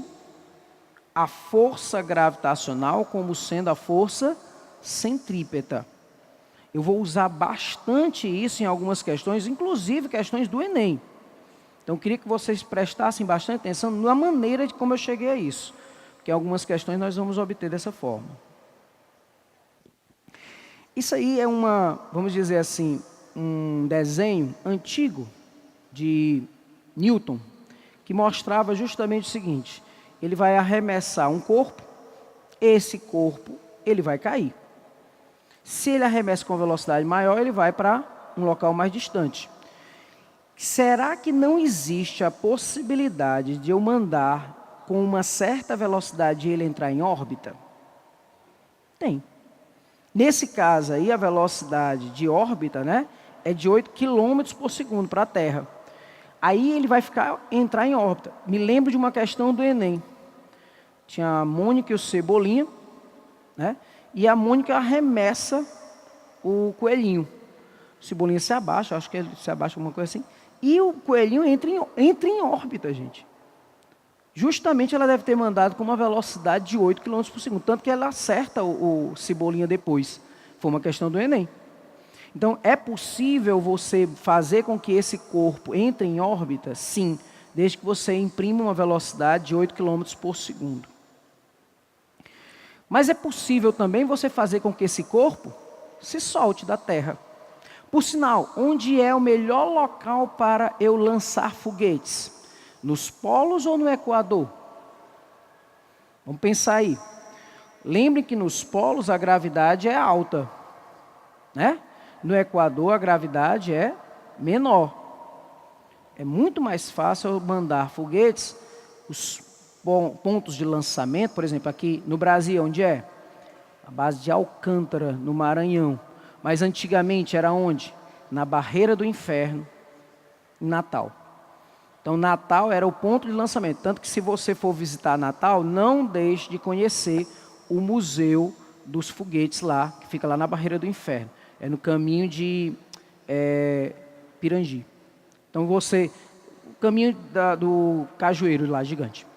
a força gravitacional como sendo a força centrípeta. Eu vou usar bastante isso em algumas questões, inclusive questões do Enem. Então, eu queria que vocês prestassem bastante atenção na maneira de como eu cheguei a isso. Porque algumas questões nós vamos obter dessa forma. Isso aí é vamos dizer assim, um desenho antigo de Newton, que mostrava justamente o seguinte: ele vai arremessar um corpo, esse corpo ele vai cair. Se ele arremessa com velocidade maior, ele vai para um local mais distante. Será que não existe a possibilidade de eu mandar com uma certa velocidade ele entrar em órbita? Tem. Nesse caso aí, a velocidade de órbita, né, é de 8 km por segundo para a Terra. Aí ele vai entrar em órbita. Me lembro de uma questão do Enem. Tinha a Mônica e o Cebolinha, né, e a Mônica arremessa o coelhinho. O Cebolinha se abaixa, acho que ele se abaixa alguma coisa assim. E o coelhinho entra em órbita, gente. Justamente ela deve ter mandado com uma velocidade de 8 km por segundo. Tanto que ela acerta o Cebolinha depois. Foi uma questão do Enem. Então, é possível você fazer com que esse corpo entre em órbita? Sim, desde que você imprima uma velocidade de 8 km por segundo. Mas é possível também você fazer com que esse corpo se solte da Terra. Por sinal, onde é o melhor local para eu lançar foguetes? Nos polos ou no Equador? Vamos pensar aí. Lembrem que nos polos a gravidade é alta, né? No Equador a gravidade é menor. É muito mais fácil eu mandar foguetes, os pontos de lançamento, por exemplo, aqui no Brasil, onde é? A base de Alcântara, no Maranhão. Mas antigamente era onde? Na Barreira do Inferno, em Natal. Então, Natal era o ponto de lançamento. Tanto que se você for visitar Natal, não deixe de conhecer o Museu dos Foguetes lá, que fica lá na Barreira do Inferno. É no caminho de Pirangi. Então, o caminho do Cajueiro lá, gigante.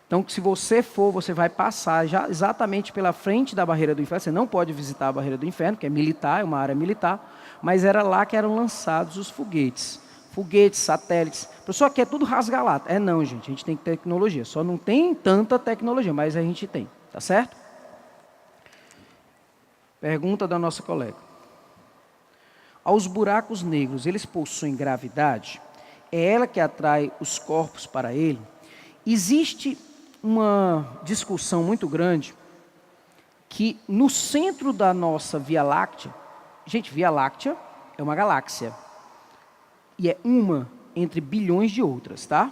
Então, se você for, você vai passar já exatamente pela frente da Barreira do Inferno. Você não pode visitar a Barreira do Inferno, que é militar, é uma área militar, mas era lá que eram lançados os foguetes. Foguetes, satélites. Professor, aqui é tudo rasga-lata. É não, gente, a gente tem tecnologia. Só não tem tanta tecnologia, mas a gente tem, tá certo? Pergunta da nossa colega. Aos buracos negros, eles possuem gravidade? É ela que atrai os corpos para ele? Existe uma discussão muito grande que no centro da nossa Via Láctea, gente, Via Láctea é uma galáxia e é uma entre bilhões de outras, tá?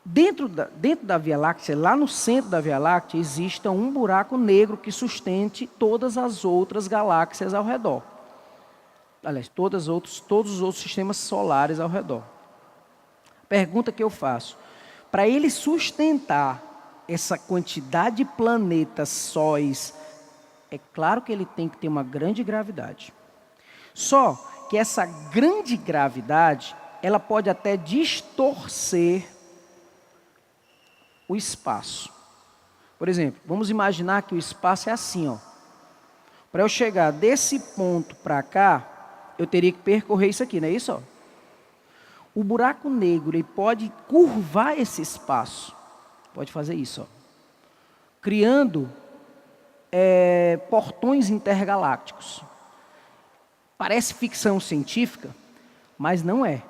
Dentro da Via Láctea, lá no centro da Via Láctea, existe um buraco negro que sustente todas as outras galáxias ao redor. Aliás, todos os outros sistemas solares ao redor. Pergunta que eu faço. Para ele sustentar essa quantidade de planetas sóis, é claro que ele tem que ter uma grande gravidade. Só que essa grande gravidade, ela pode até distorcer o espaço. Por exemplo, vamos imaginar que o espaço é assim, ó. Para eu chegar desse ponto para cá, eu teria que percorrer isso aqui, não é isso? Ó? O buraco negro ele pode curvar esse espaço. Pode fazer isso, ó. Criando portões intergalácticos. Parece ficção científica, mas não é.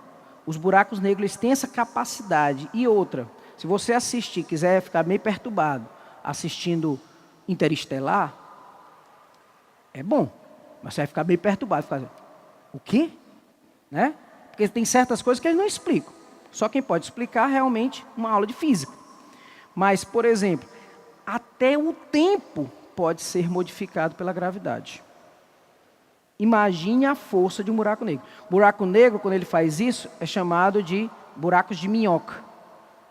Os buracos negros eles têm essa capacidade. E outra, se você assistir, quiser ficar meio perturbado, assistindo Interestelar, é bom, mas você vai ficar meio perturbado. Ficar, o quê? Né? Porque tem certas coisas que eles não explicam. Só quem pode explicar realmente uma aula de física. Mas, por exemplo, até o tempo pode ser modificado pela gravidade. Imagine a força de um buraco negro. Buraco negro, quando ele faz isso, é chamado de buracos de minhoca,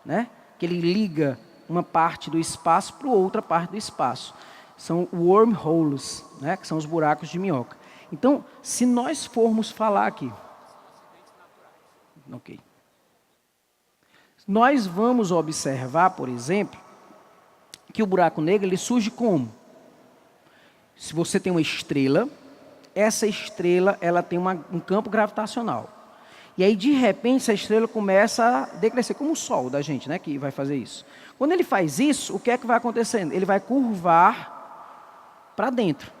né? Que ele liga uma parte do espaço para outra parte do espaço. São wormholes, né? Que são os buracos de minhoca. Então, se nós formos falar aqui... Ok. Nós vamos observar, por exemplo, que o buraco negro ele surge como? Se você tem uma estrela, essa estrela ela tem um campo gravitacional. E aí, de repente, essa estrela começa a decrescer, como o Sol da gente, né, que vai fazer isso. Quando ele faz isso, o que é que vai acontecendo? Ele vai curvar para dentro.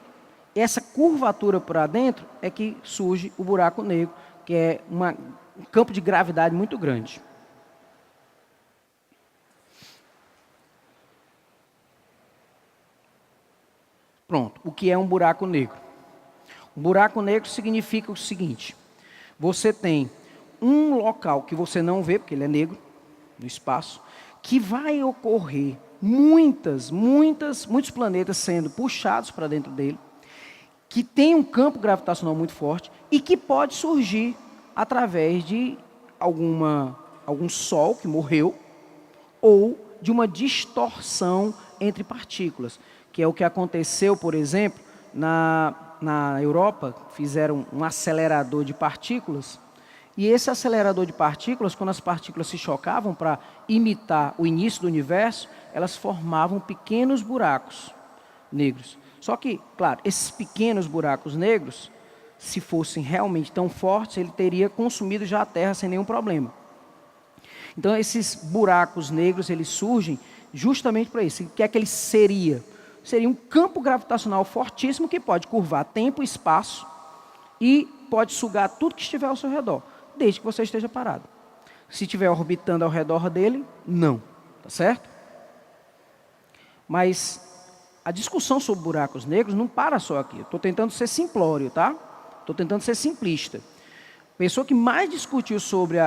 E essa curvatura para dentro é que surge o buraco negro, que é um campo de gravidade muito grande. Pronto, o que é um buraco negro? Um buraco negro significa o seguinte: você tem um local que você não vê, porque ele é negro, no espaço, que vai ocorrer muitos planetas sendo puxados para dentro dele, que tem um campo gravitacional muito forte e que pode surgir através de algum Sol que morreu ou de uma distorção entre partículas, que é o que aconteceu, por exemplo, na Europa. Fizeram um acelerador de partículas, e esse acelerador de partículas, quando as partículas se chocavam para imitar o início do universo, elas formavam pequenos buracos negros. Só que, claro, esses pequenos buracos negros, se fossem realmente tão fortes, ele teria consumido já a Terra sem nenhum problema. Então, esses buracos negros, eles surgem justamente para isso. O que é que ele seria? Seria um campo gravitacional fortíssimo que pode curvar tempo e espaço e pode sugar tudo que estiver ao seu redor, desde que você esteja parado. Se estiver orbitando ao redor dele, não. Tá certo? Mas a discussão sobre buracos negros não para só aqui. Estou tentando ser simplório, tá? Estou tentando ser simplista. A pessoa que mais discutiu sobre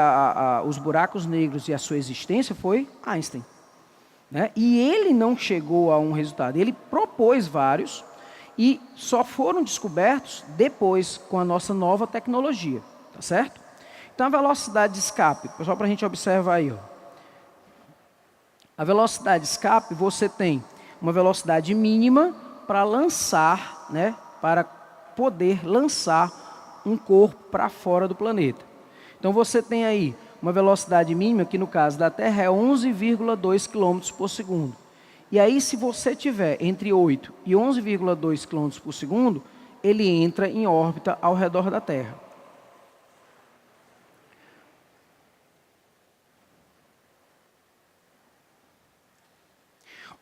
os buracos negros e a sua existência foi Einstein, né? E ele não chegou a um resultado. Ele propôs vários e só foram descobertos depois com a nossa nova tecnologia. Tá certo? Então, a velocidade de escape, só para a gente observar aí. Ó. A velocidade de escape, você tem uma velocidade mínima para lançar, né, para poder lançar um corpo para fora do planeta. Então, você tem aí uma velocidade mínima, que no caso da Terra é 11,2 km por segundo. E aí, se você tiver entre 8 e 11,2 km por segundo, ele entra em órbita ao redor da Terra.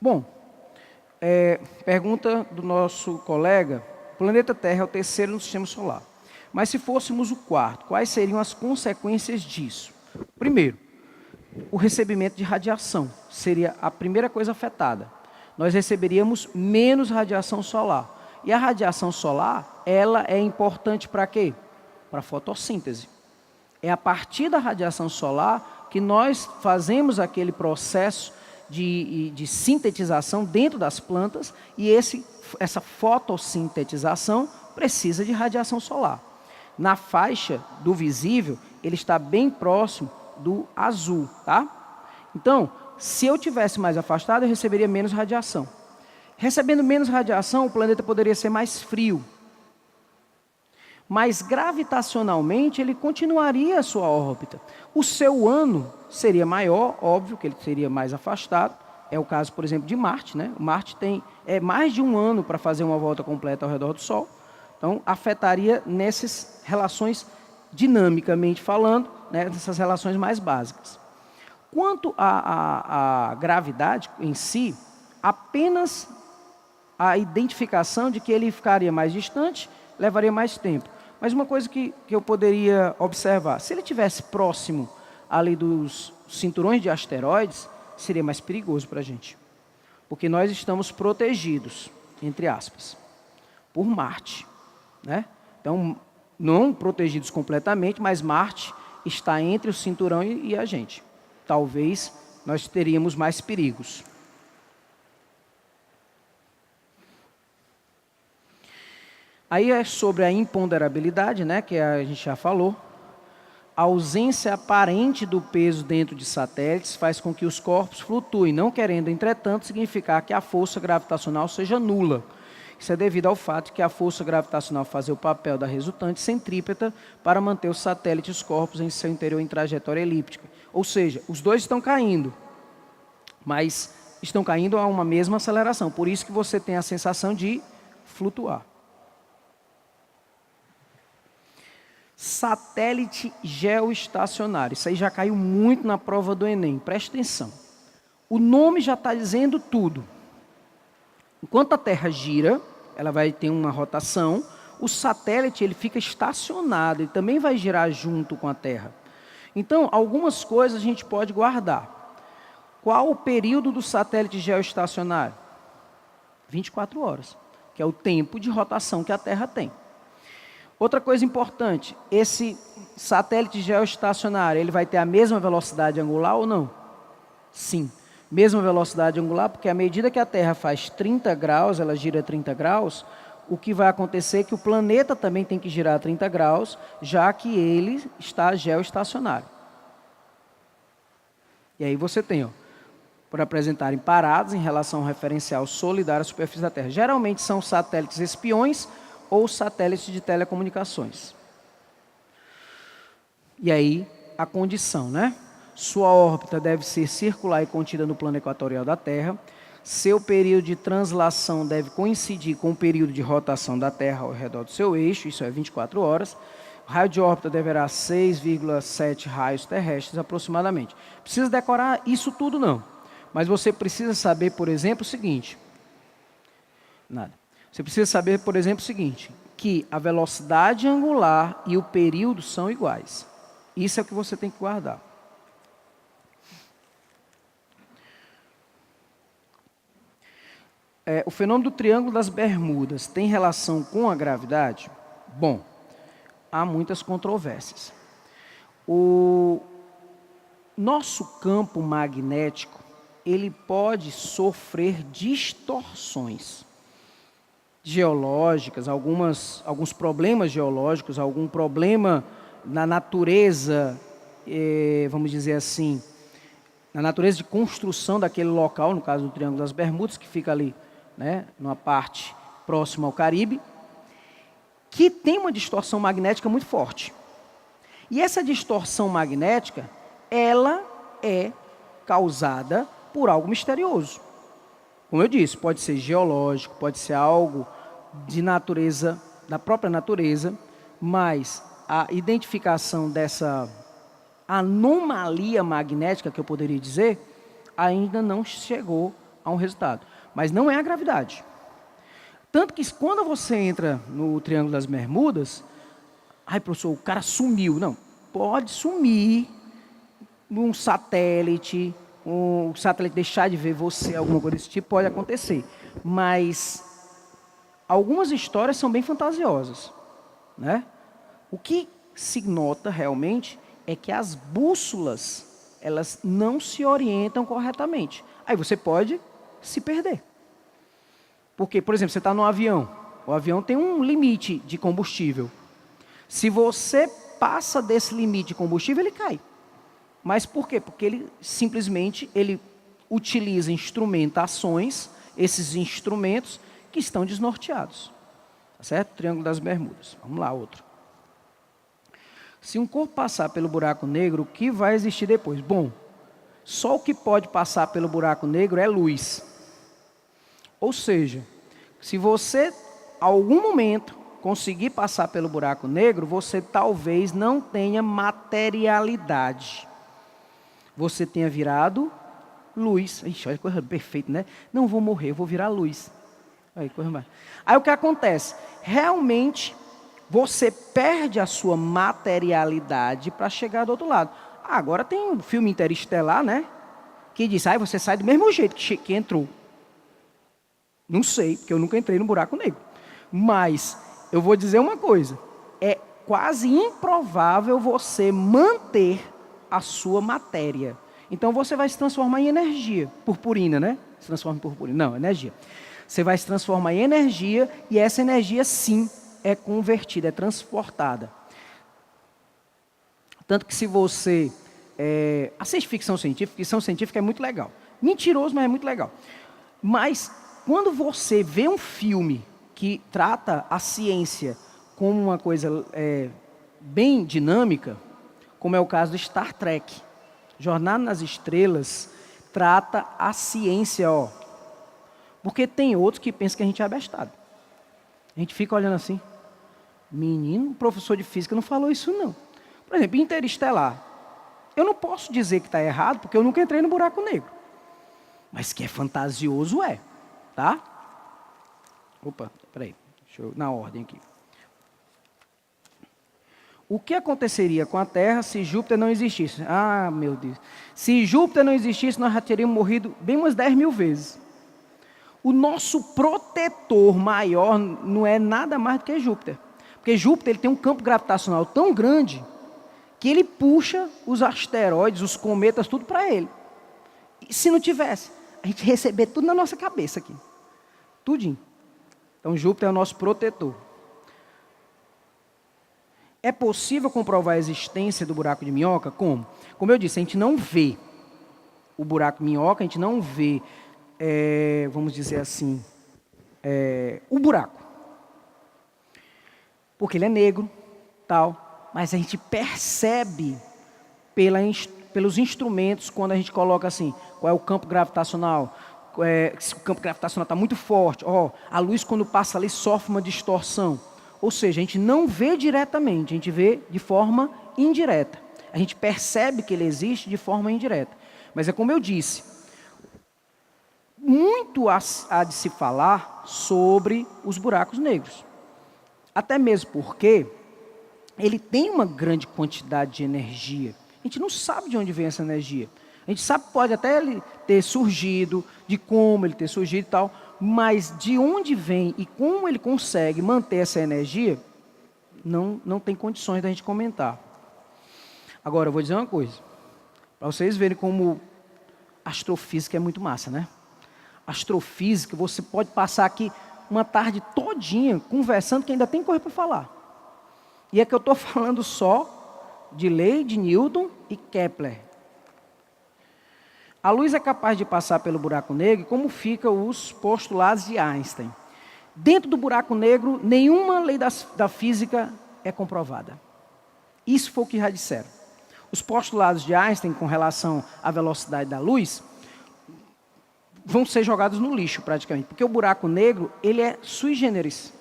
Bom, pergunta do nosso colega: o planeta Terra é o terceiro no sistema solar. Mas se fôssemos o quarto, quais seriam as consequências disso? Primeiro, o recebimento de radiação seria a primeira coisa afetada. Nós receberíamos menos radiação solar. E a radiação solar, ela é importante para quê? Para a fotossíntese. É a partir da radiação solar que nós fazemos aquele processo de sintetização dentro das plantas, e essa fotossintetização precisa de radiação solar. Na faixa do visível, ele está bem próximo do azul, tá? Então, se eu tivesse mais afastado, eu receberia menos radiação. Recebendo menos radiação, o planeta poderia ser mais frio. Mas gravitacionalmente, ele continuaria a sua órbita. O seu ano seria maior, óbvio que ele seria mais afastado. É o caso, por exemplo, de Marte, né? Marte tem mais de um ano para fazer uma volta completa ao redor do Sol. Então, afetaria nessas relações, dinamicamente falando, né, nessas relações mais básicas. Quanto à gravidade em si, apenas a identificação de que ele ficaria mais distante levaria mais tempo. Mas uma coisa que eu poderia observar: se ele estivesse próximo ali dos cinturões de asteroides, seria mais perigoso para a gente. Porque nós estamos protegidos, entre aspas, por Marte, né? Então, não protegidos completamente, mas Marte está entre o cinturão e a gente. Talvez nós teríamos mais perigos. Aí é sobre a imponderabilidade, né, que a gente já falou. A ausência aparente do peso dentro de satélites faz com que os corpos flutuem, não querendo, entretanto, significar que a força gravitacional seja nula. Isso é devido ao fato que a força gravitacional faz o papel da resultante centrípeta para manter os satélites e os corpos em seu interior em trajetória elíptica. Ou seja, os dois estão caindo, mas estão caindo a uma mesma aceleração. Por isso que você tem a sensação de flutuar. Satélite geoestacionário. Isso aí já caiu muito na prova do Enem. Preste atenção. O nome já está dizendo tudo. Enquanto a Terra gira, ela vai ter uma rotação, o satélite ele fica estacionado, ele também vai girar junto com a Terra. Então, algumas coisas a gente pode guardar. Qual o período do satélite geoestacionário? 24 horas, que é o tempo de rotação que a Terra tem. Outra coisa importante, esse satélite geoestacionário, ele vai ter a mesma velocidade angular ou não? Sim, mesma velocidade angular, porque à medida que a Terra faz 30 graus, ela gira 30 graus, o que vai acontecer é que o planeta também tem que girar 30 graus, já que ele está geoestacionário. E aí você tem, por apresentarem paradas em relação ao referencial solidário à superfície da Terra. Geralmente são satélites espiões, ou satélites de telecomunicações. E aí, a condição, né? Sua órbita deve ser circular e contida no plano equatorial da Terra. Seu período de translação deve coincidir com o período de rotação da Terra ao redor do seu eixo, isso é 24 horas. O raio de órbita deverá 6,7 raios terrestres aproximadamente. Precisa decorar isso tudo não, mas você precisa saber, por exemplo, o seguinte. Você precisa saber, por exemplo, o seguinte, que a velocidade angular e o período são iguais. Isso é o que você tem que guardar. O fenômeno do Triângulo das Bermudas tem relação com a gravidade? Bom, há muitas controvérsias. O nosso campo magnético, ele pode sofrer distorções geológicas, alguns problemas geológicos, algum problema na natureza, vamos dizer assim, na natureza de construção daquele local, no caso do Triângulo das Bermudas, que fica ali, né, numa parte próxima ao Caribe, que tem uma distorção magnética muito forte. E essa distorção magnética, ela é causada por algo misterioso. Como eu disse, pode ser geológico, pode ser algo de natureza, da própria natureza, mas a identificação dessa anomalia magnética, que eu poderia dizer, ainda não chegou a um resultado. Mas não é a gravidade. Tanto que quando você entra no Triângulo das Bermudas, ai, professor, o cara sumiu. Não, pode sumir num satélite, o satélite deixar de ver você, alguma coisa desse tipo, pode acontecer. Mas algumas histórias são bem fantasiosas, né? O que se nota realmente é que as bússolas, elas não se orientam corretamente. Aí você pode se perder. Porque, por exemplo, você está num avião. O avião tem um limite de combustível. Se você passa desse limite de combustível, ele cai. Mas por quê? Porque ele simplesmente utiliza instrumentações, esses instrumentos que estão desnorteados. Tá certo? Triângulo das Bermudas. Vamos lá, outro. Se um corpo passar pelo buraco negro, o que vai existir depois? Bom, só o que pode passar pelo buraco negro é luz. Ou seja, se você, algum momento, conseguir passar pelo buraco negro, você talvez não tenha materialidade. Você tenha virado luz. Ixi, olha que coisa perfeita, né? Não vou morrer, eu vou virar luz. Aí, coisa mais. Aí o que acontece? Realmente, você perde a sua materialidade para chegar do outro lado. Agora tem um filme Interestelar, né? Que diz, você sai do mesmo jeito que entrou. Não sei, porque eu nunca entrei no buraco negro. Mas eu vou dizer uma coisa. É quase improvável você manter a sua matéria. Então você vai se transformar em energia. Purpurina, né? Se transforma em purpurina. Não, energia. Você vai se transformar em energia e essa energia, sim, é convertida, é transportada. Tanto que se você assiste ficção científica é muito legal. Mentiroso, mas é muito legal. Mas quando você vê um filme que trata a ciência como uma coisa bem dinâmica, como é o caso do Star Trek, Jornada nas Estrelas, trata a ciência, ó. Porque tem outros que pensam que a gente é abestado. A gente fica olhando assim, menino, o professor de física não falou isso não. Por exemplo, Interestelar. Eu não posso dizer que está errado, porque eu nunca entrei no buraco negro. Mas que é fantasioso, tá? Opa, peraí, deixa eu na ordem aqui. O que aconteceria com a Terra se Júpiter não existisse? Ah, meu Deus. Se Júpiter não existisse, nós já teríamos morrido bem umas 10.000 vezes. O nosso protetor maior não é nada mais do que Júpiter. Porque Júpiter ele tem um campo gravitacional tão grande que ele puxa os asteroides, os cometas, tudo para ele. E se não tivesse, a gente receber tudo na nossa cabeça aqui. Tudinho. Então Júpiter é o nosso protetor. É possível comprovar a existência do buraco de minhoca? Como? Como eu disse, a gente não vê o buraco de minhoca, a gente não vê, vamos dizer assim, o buraco. Porque ele é negro, tal, mas a gente percebe pelos instrumentos, quando a gente coloca assim, qual é o campo gravitacional, se o campo gravitacional está muito forte, a luz quando passa ali sofre uma distorção. Ou seja, a gente não vê diretamente, a gente vê de forma indireta. A gente percebe que ele existe de forma indireta. Mas é como eu disse, muito há de se falar sobre os buracos negros. Até mesmo porque ele tem uma grande quantidade de energia. A gente não sabe de onde vem essa energia. A gente sabe que pode até ele ter surgido, de como ele ter surgido e tal, mas de onde vem e como ele consegue manter essa energia, não tem condições da gente comentar. Agora, eu vou dizer uma coisa, para vocês verem como astrofísica é muito massa, né? Astrofísica, você pode passar aqui uma tarde todinha conversando que ainda tem coisa para falar. E é que eu estou falando só de lei de Newton e Kepler. A luz é capaz de passar pelo buraco negro, como ficam os postulados de Einstein. Dentro do buraco negro, nenhuma lei da física é comprovada. Isso foi o que já disseram. Os postulados de Einstein com relação à velocidade da luz vão ser jogados no lixo praticamente, porque o buraco negro, ele é sui generis.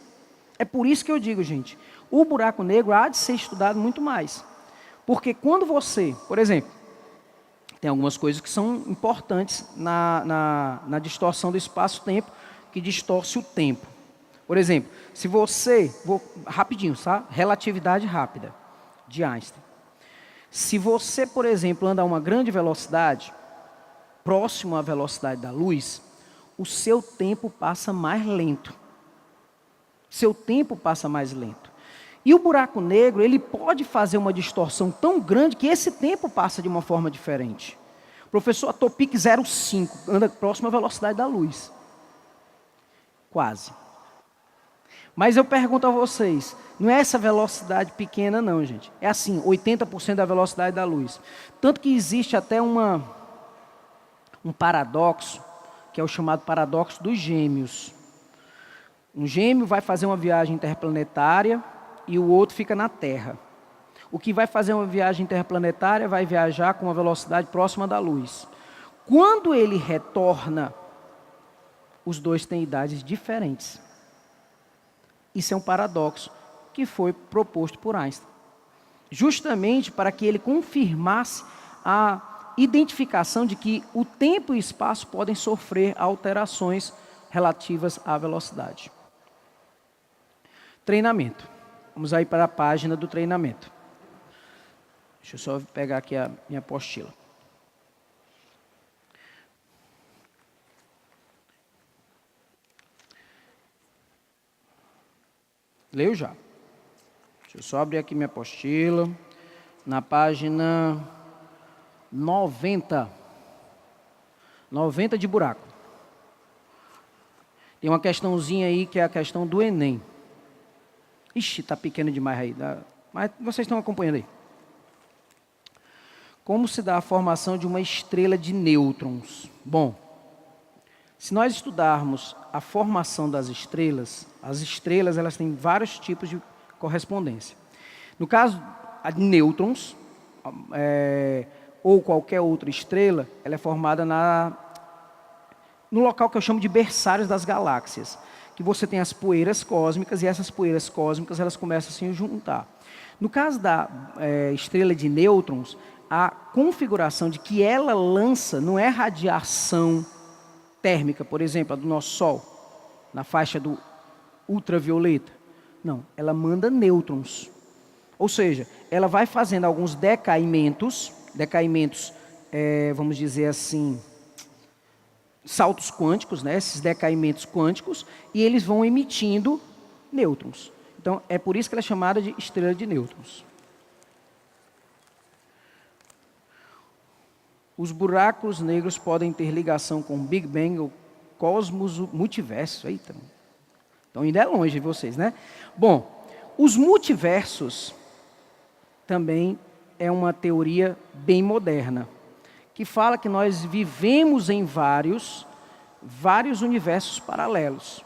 É por isso que eu digo, gente, o buraco negro há de ser estudado muito mais. Porque quando você, por exemplo, tem algumas coisas que são importantes na distorção do espaço-tempo, que distorce o tempo. Por exemplo, se você, rapidinho, tá? Relatividade rápida, de Einstein. Se você, por exemplo, anda a uma grande velocidade, próximo à velocidade da luz, o seu tempo passa mais lento. Seu tempo passa mais lento. E o buraco negro, ele pode fazer uma distorção tão grande que esse tempo passa de uma forma diferente. O professor Atopic 05 anda próximo à velocidade da luz. Quase. Mas eu pergunto a vocês, não é essa velocidade pequena não, gente. É assim, 80% da velocidade da luz. Tanto que existe até um paradoxo, que é o chamado paradoxo dos gêmeos. Um gêmeo vai fazer uma viagem interplanetária e o outro fica na Terra. O que vai fazer uma viagem interplanetária vai viajar com uma velocidade próxima da luz. Quando ele retorna, os dois têm idades diferentes. Isso é um paradoxo que foi proposto por Einstein. Justamente para que ele confirmasse a identificação de que o tempo e o espaço podem sofrer alterações relativas à velocidade. Treinamento. Vamos aí para a página do treinamento. Deixa eu só pegar aqui a minha apostila. Leu já. Deixa eu só abrir aqui minha apostila. Na página 90. 90 de buraco. Tem uma questãozinha aí que é a questão do Enem. Ixi, está pequeno demais aí. Mas vocês estão acompanhando aí. Como se dá a formação de uma estrela de nêutrons? Bom, se nós estudarmos a formação das estrelas, as estrelas elas têm vários tipos de correspondência. No caso de nêutrons, ou qualquer outra estrela, ela é formada no local que eu chamo de berçários das galáxias, que você tem as poeiras cósmicas, e essas poeiras cósmicas elas começam a se juntar. No caso da estrela de nêutrons, a configuração de que ela lança não é radiação térmica, por exemplo, a do nosso Sol, na faixa do ultravioleta. Não, ela manda nêutrons. Ou seja, ela vai fazendo alguns decaimentos, vamos dizer assim, saltos quânticos, né? Esses decaimentos quânticos, e eles vão emitindo nêutrons. Então, é por isso que ela é chamada de estrela de nêutrons. Os buracos negros podem ter ligação com o Big Bang, o cosmos, o multiverso. Eita, então ainda é longe de vocês, né? Bom, os multiversos também é uma teoria bem moderna, que fala que nós vivemos em vários universos paralelos.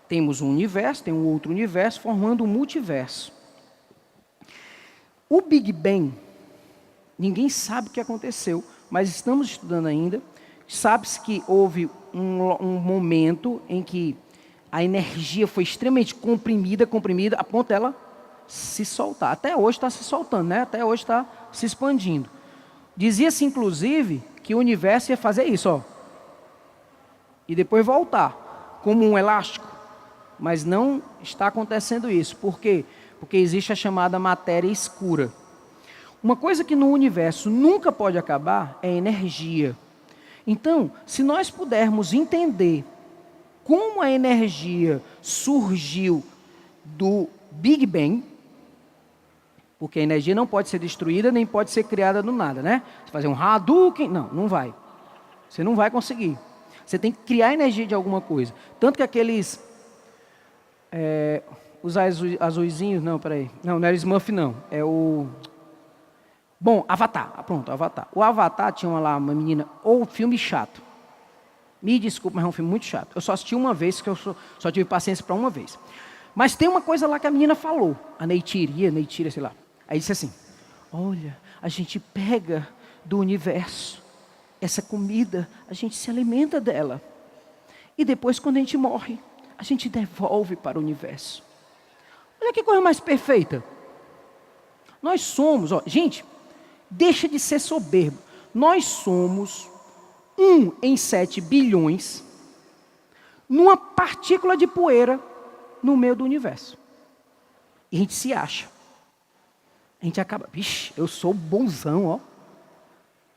Temos um universo, tem um outro universo, formando um multiverso. O Big Bang, ninguém sabe o que aconteceu, mas estamos estudando ainda. Sabe-se que houve um momento em que a energia foi extremamente comprimida, a ponto dela se soltar. Até hoje está se soltando, né? Até hoje está se expandindo. Dizia-se, inclusive, que o universo ia fazer isso, ó, e depois voltar, como um elástico. Mas não está acontecendo isso. Por quê? Porque existe a chamada matéria escura. Uma coisa que no universo nunca pode acabar é energia. Então, se nós pudermos entender como a energia surgiu do Big Bang, porque a energia não pode ser destruída, nem pode ser criada do nada, né? Você fazer um Hadouken, não vai. Você não vai conseguir. Você tem que criar energia de alguma coisa. Tanto que aqueles... os azuizinhos, não era Smurf não, é o... Bom, Avatar, pronto, Avatar. O Avatar tinha lá uma menina, ou filme chato. Me desculpa, mas é um filme muito chato. Eu só assisti uma vez, que eu só tive paciência para uma vez. Mas tem uma coisa lá que a menina falou, a Neytiri, sei lá. Aí disse assim, olha, a gente pega do universo essa comida, a gente se alimenta dela. E depois, quando a gente morre, a gente devolve para o universo. Olha que coisa mais perfeita. Nós somos, gente, deixa de ser soberbo. Nós somos 1 em 7 bilhões numa partícula de poeira no meio do universo. E a gente se acha. A gente acaba, vixe, eu sou bonzão, ó.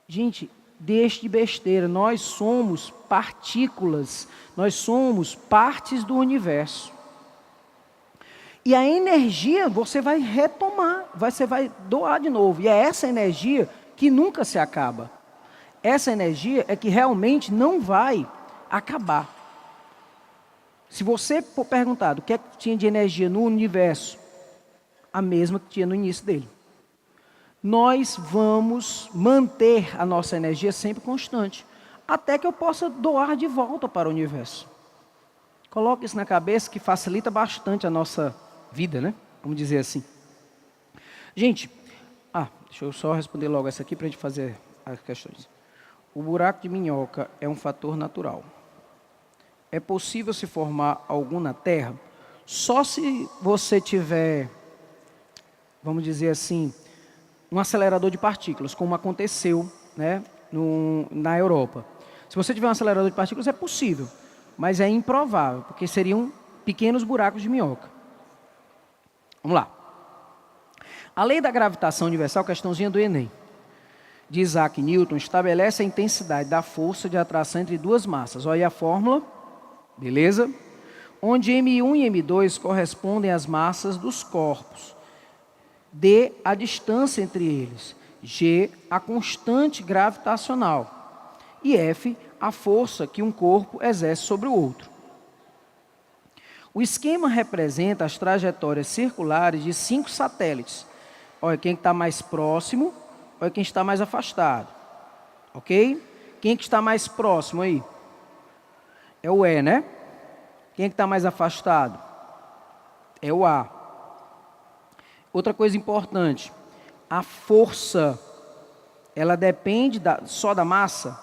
Gente, deixe de besteira. Nós somos partículas. Nós somos partes do universo. E a energia você vai retomar, você vai doar de novo. E é essa energia que nunca se acaba. Essa energia é que realmente não vai acabar. Se você for perguntado o que é que tinha de energia no universo, a mesma que tinha no início dele. Nós vamos manter a nossa energia sempre constante, até que eu possa doar de volta para o universo. Coloque isso na cabeça que facilita bastante a nossa vida, né? Vamos dizer assim. Gente, deixa eu só responder logo essa aqui para a gente fazer as questões. O buraco de minhoca é um fator natural. É possível se formar algum na Terra? Só se você tiver, vamos dizer assim, um acelerador de partículas, como aconteceu, né, na Europa. Se você tiver um acelerador de partículas, é possível, mas é improvável, porque seriam pequenos buracos de minhoca. Vamos lá. A lei da gravitação universal, questãozinha do Enem, de Isaac Newton, estabelece a intensidade da força de atração entre duas massas. Olha aí a fórmula, beleza? Onde M1 e M2 correspondem às massas dos corpos. D, a distância entre eles. G, a constante gravitacional. E F, a força que um corpo exerce sobre o outro. O esquema representa as trajetórias circulares de 5 satélites. Olha, quem está mais próximo ou é quem está mais afastado? Ok? Quem é que está mais próximo aí? É o E, né? Quem é que está mais afastado? É o A. Outra coisa importante, a força, ela depende só da massa?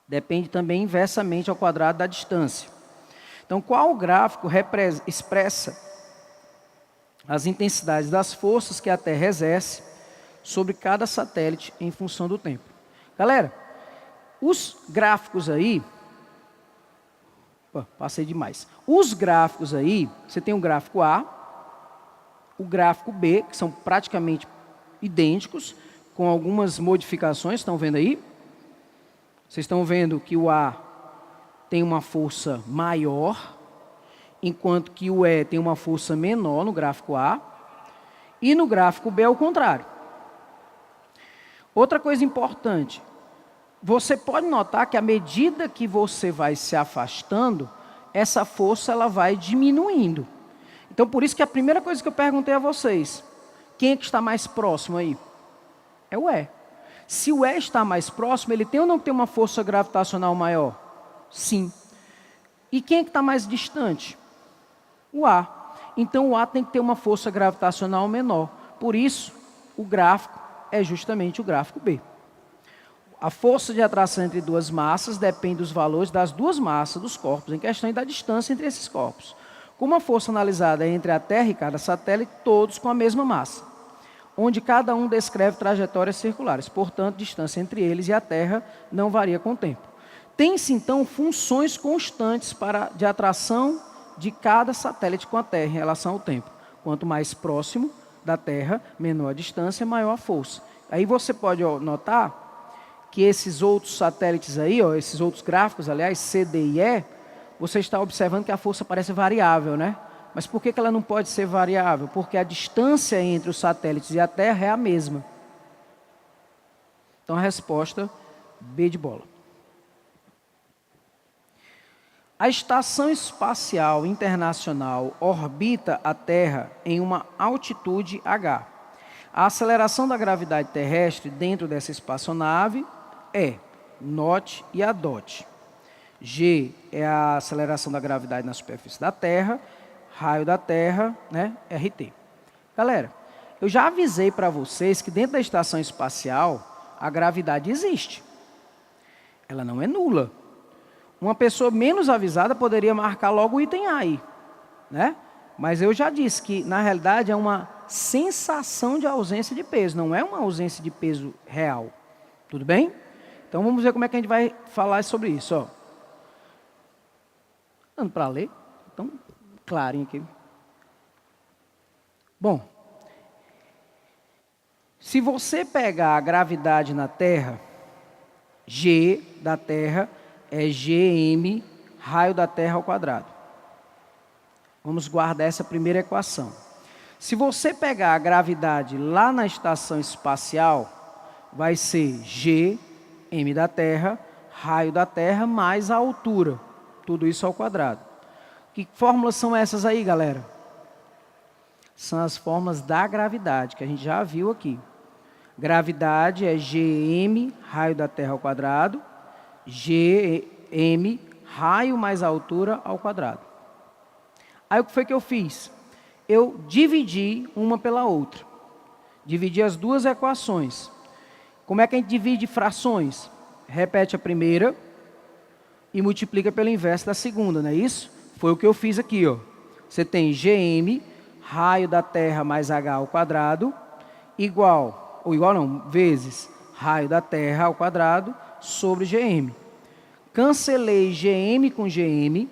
Depende também inversamente ao quadrado da distância. Então, qual gráfico expressa as intensidades das forças que a Terra exerce sobre cada satélite em função do tempo? Galera, os gráficos aí... Passei demais. Os gráficos aí, você tem o gráfico A, o gráfico B, que são praticamente idênticos, com algumas modificações, estão vendo aí? Vocês estão vendo que o A tem uma força maior, enquanto que o E tem uma força menor no gráfico A, e no gráfico B é o contrário. Outra coisa importante, você pode notar que à medida que você vai se afastando, essa força ela vai diminuindo. Então, por isso que a primeira coisa que eu perguntei a vocês, quem é que está mais próximo aí? É o E. Se o E está mais próximo, ele tem ou não tem uma força gravitacional maior? Sim. E quem é que está mais distante? O A. Então, o A tem que ter uma força gravitacional menor. Por isso, o gráfico é justamente o gráfico B. A força de atração entre duas massas depende dos valores das duas massas dos corpos em questão e da distância entre esses corpos. Como a força analisada é entre a Terra e cada satélite, todos com a mesma massa, onde cada um descreve trajetórias circulares, portanto, a distância entre eles e a Terra não varia com o tempo. Tem-se, então, funções constantes de atração de cada satélite com a Terra em relação ao tempo. Quanto mais próximo da Terra, menor a distância, maior a força. Aí você pode notar que esses outros satélites aí, esses outros gráficos, aliás, C, D e E, você está observando que a força parece variável, né? Mas por que ela não pode ser variável? Porque a distância entre os satélites e a Terra é a mesma. Então, a resposta, B de bola. A Estação Espacial Internacional orbita a Terra em uma altitude h. A aceleração da gravidade terrestre dentro dessa espaçonave é NOT e a DOT. G é a aceleração da gravidade na superfície da Terra, raio da Terra, né, RT. Galera, eu já avisei para vocês que dentro da estação espacial a gravidade existe. Ela não é nula. Uma pessoa menos avisada poderia marcar logo o item A aí, né? Mas eu já disse que, na realidade, é uma sensação de ausência de peso, não é uma ausência de peso real. Tudo bem? Então, vamos ver como é que a gente vai falar sobre isso. Ó. Dando para ler? Então, clarinho aqui. Bom, se você pegar a gravidade na Terra, G da Terra é Gm, raio da Terra ao quadrado. Vamos guardar essa primeira equação. Se você pegar a gravidade lá na estação espacial, vai ser G, m da Terra, raio da Terra, mais a altura. Tudo isso ao quadrado. Que fórmulas são essas aí, galera? São as fórmulas da gravidade, que a gente já viu aqui. Gravidade é Gm, raio da Terra ao quadrado, Gm, raio mais a altura ao quadrado. Aí o que foi que eu fiz? Eu dividi uma pela outra. Dividi as duas equações. Como é que a gente divide frações? Repete a primeira e multiplica pelo inverso da segunda, não é isso? Foi o que eu fiz aqui, ó. Você tem Gm, raio da Terra mais h ao quadrado, vezes raio da Terra ao quadrado sobre Gm. Cancelei Gm com Gm,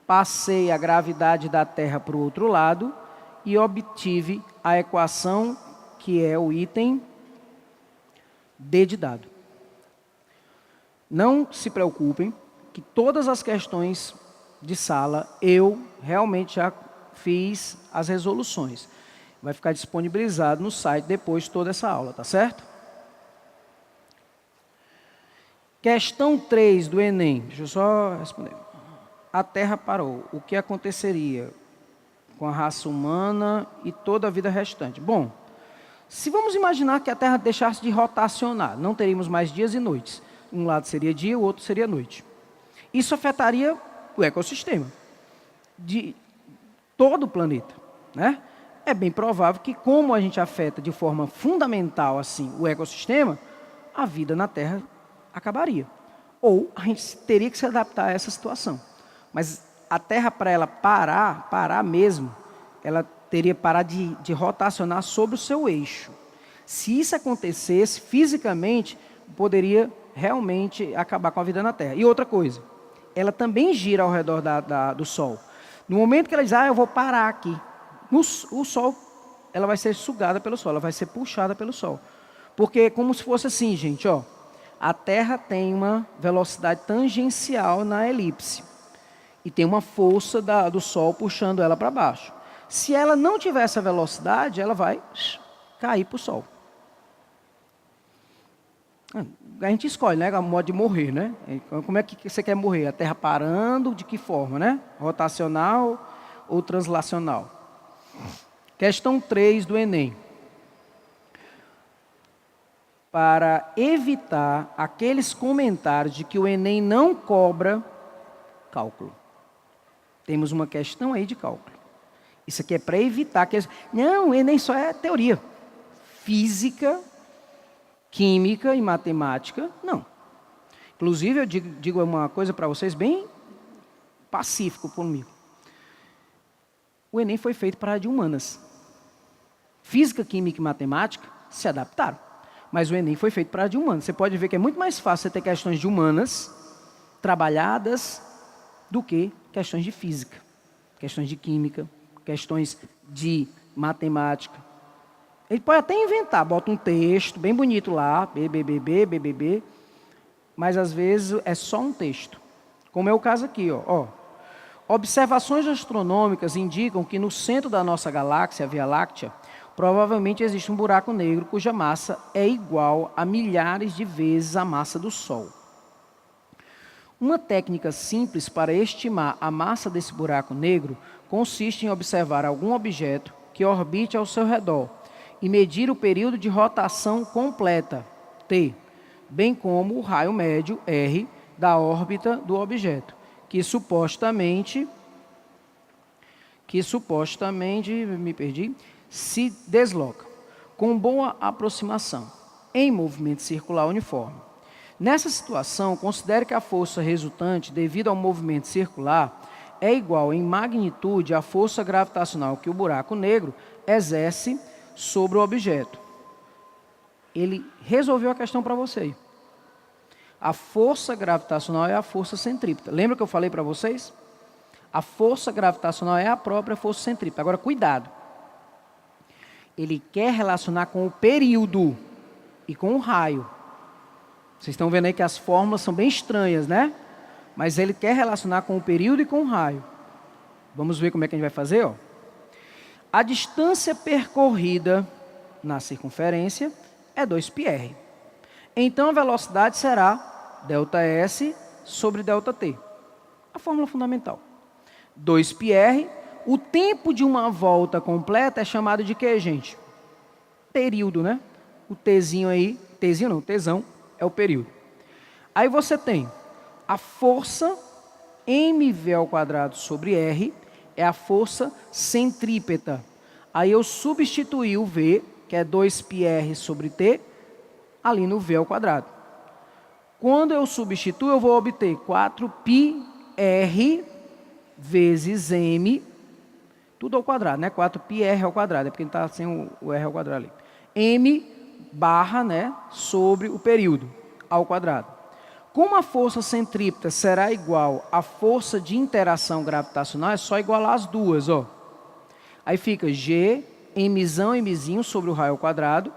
passei a gravidade da Terra para o outro lado e obtive a equação que é o item D de dado. Não se preocupem que todas as questões de sala eu realmente já fiz as resoluções. Vai ficar disponibilizado no site depois de toda essa aula, tá certo? Questão 3 do Enem. Deixa eu só responder. A Terra parou. O que aconteceria com a raça humana e toda a vida restante? Bom, Se vamos imaginar que a Terra deixasse de rotacionar, não teríamos mais dias e noites. Um lado seria dia, o outro seria noite. Isso afetaria o ecossistema de todo o planeta, né? É bem provável que, como a gente afeta de forma fundamental assim o ecossistema, a vida na Terra acabaria. Ou a gente teria que se adaptar a essa situação. Mas a Terra, para ela parar mesmo, ela teria que parar de rotacionar sobre o seu eixo. Se isso acontecesse, fisicamente, poderia realmente acabar com a vida na Terra. E outra coisa, ela também gira ao redor do Sol. No momento que ela diz, eu vou parar aqui, o Sol, ela vai ser sugada pelo Sol, ela vai ser puxada pelo Sol. Porque é como se fosse assim, gente, ó. A Terra tem uma velocidade tangencial na elipse. E tem uma força do Sol puxando ela para baixo. Se ela não tiver essa velocidade, ela vai cair para o Sol. A gente escolhe, né? O modo de morrer, né? Como é que você quer morrer? A Terra parando, de que forma, né? Rotacional ou translacional? Questão 3 do Enem. Para evitar aqueles comentários de que o Enem não cobra cálculo. Temos uma questão aí de cálculo. Isso aqui é para evitar que... Não, o Enem só é teoria. Física, química e matemática, não. Inclusive, eu digo uma coisa para vocês bem pacífico comigo. O Enem foi feito para a área de humanas. Física, química e matemática se adaptaram. Mas o Enem foi feito para a área de humanas. Você pode ver que é muito mais fácil você ter questões de humanas trabalhadas do que questões de física, questões de química, questões de matemática. Ele pode até inventar, bota um texto bem bonito lá, BBB, mas às vezes é só um texto. Como é o caso aqui, ó. Observações astronômicas indicam que no centro da nossa galáxia, a Via Láctea, provavelmente existe um buraco negro cuja massa é igual a milhares de vezes a massa do Sol. Uma técnica simples para estimar a massa desse buraco negro consiste em observar algum objeto que orbite ao seu redor e medir o período de rotação completa, T, bem como o raio médio, R, da órbita do objeto, que supostamente se desloca, com boa aproximação, em movimento circular uniforme. Nessa situação, considere que a força resultante, devido ao movimento circular, é igual em magnitude à força gravitacional que o buraco negro exerce sobre o objeto. Ele resolveu a questão para você. A força gravitacional é a força centrípeta. Lembra que eu falei para vocês? A força gravitacional é a própria força centrípeta. Agora, cuidado. Ele quer relacionar com o período e com o raio. Vocês estão vendo aí que as fórmulas são bem estranhas, né? Mas ele quer relacionar com o período e com o raio. Vamos ver como é que a gente vai fazer, ó. A distância percorrida na circunferência é 2πr. Então, a velocidade será ΔS sobre ΔT. A fórmula fundamental. 2πr. O tempo de uma volta completa é chamado de quê, gente? Período, né? O Tzinho aí, Tzinho não, Tzão, é o período. Aí você tem a força mv² sobre R, é a força centrípeta. Aí eu substituí o V, que é 2πr sobre T, ali no V². Quando eu substituo, eu vou obter 4πr vezes m, tudo ao quadrado, né? 4πr ao quadrado, é porque está sem o r ao quadrado ali. M barra, né, sobre o período, ao quadrado. Como a força centrípeta será igual à força de interação gravitacional, é só igualar as duas, ó. Aí fica G, mzinho sobre o raio ao quadrado,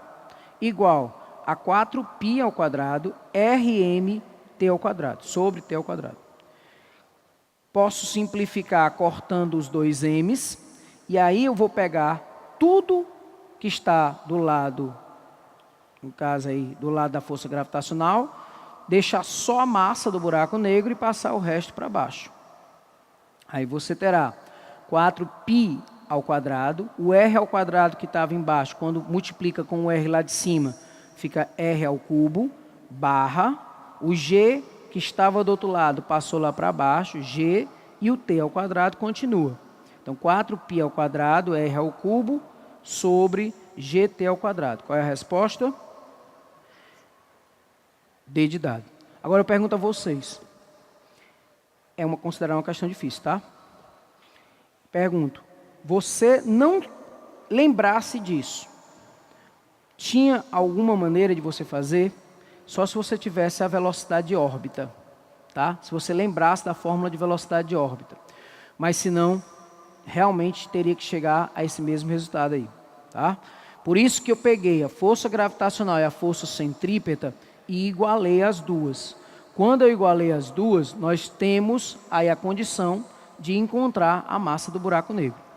igual a 4π ao quadrado, rm t ao quadrado, sobre t ao quadrado. Posso simplificar cortando os dois m's, e aí eu vou pegar tudo que está do lado, no caso aí, do lado da força gravitacional, deixar só a massa do buraco negro e passar o resto para baixo. Aí você terá 4π ao quadrado. O r ao quadrado que estava embaixo, quando multiplica com o r lá de cima, fica r ao cubo, barra. O g que estava do outro lado passou lá para baixo, g, e o t ao quadrado continua. Então, 4π ao quadrado, r ao cubo, sobre gt ao quadrado. Qual é a resposta? D de dado. Agora eu pergunto a vocês. Considerar uma questão difícil, tá? Pergunto. Você não lembrasse disso, tinha alguma maneira de você fazer? Só se você tivesse a velocidade de órbita, tá? Se você lembrasse da fórmula de velocidade de órbita. Mas se não, realmente teria que chegar a esse mesmo resultado aí, tá? Por isso que eu peguei a força gravitacional e a força centrípeta e igualei as duas. Quando eu igualei as duas, nós temos aí a condição de encontrar a massa do buraco negro.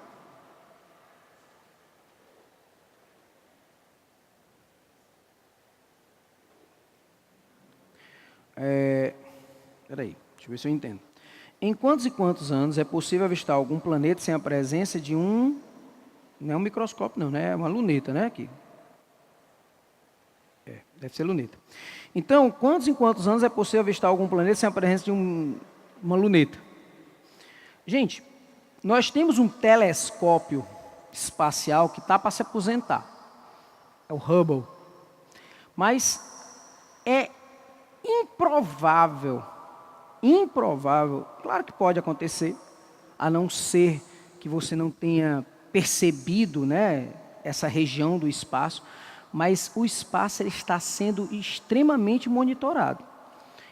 Peraí, deixa eu ver se eu entendo. Em quantos e quantos anos é possível avistar algum planeta sem a presença de um... Não é um microscópio não, né? É uma luneta, né? Aqui. Deve ser luneta. Então, quantos e quantos anos é possível avistar algum planeta sem a presença de uma luneta? Gente, nós temos um telescópio espacial que está para se aposentar. É o Hubble. Mas é improvável, claro que pode acontecer, a não ser que você não tenha percebido, né, essa região do espaço, mas o espaço ele está sendo extremamente monitorado.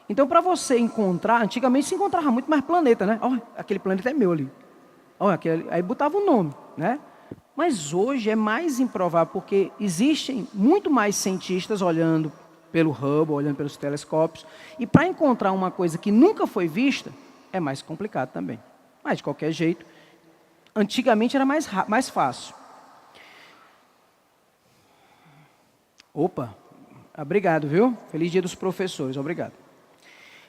Então, para você encontrar, antigamente se encontrava muito mais planeta, né? Oh, aquele planeta é meu ali. Oh, aí botava um nome, né? Mas hoje é mais improvável, porque existem muito mais cientistas olhando pelo Hubble, olhando pelos telescópios, e para encontrar uma coisa que nunca foi vista, é mais complicado também. Mas, de qualquer jeito, antigamente era mais fácil. Opa, obrigado, viu? Feliz dia dos professores, obrigado.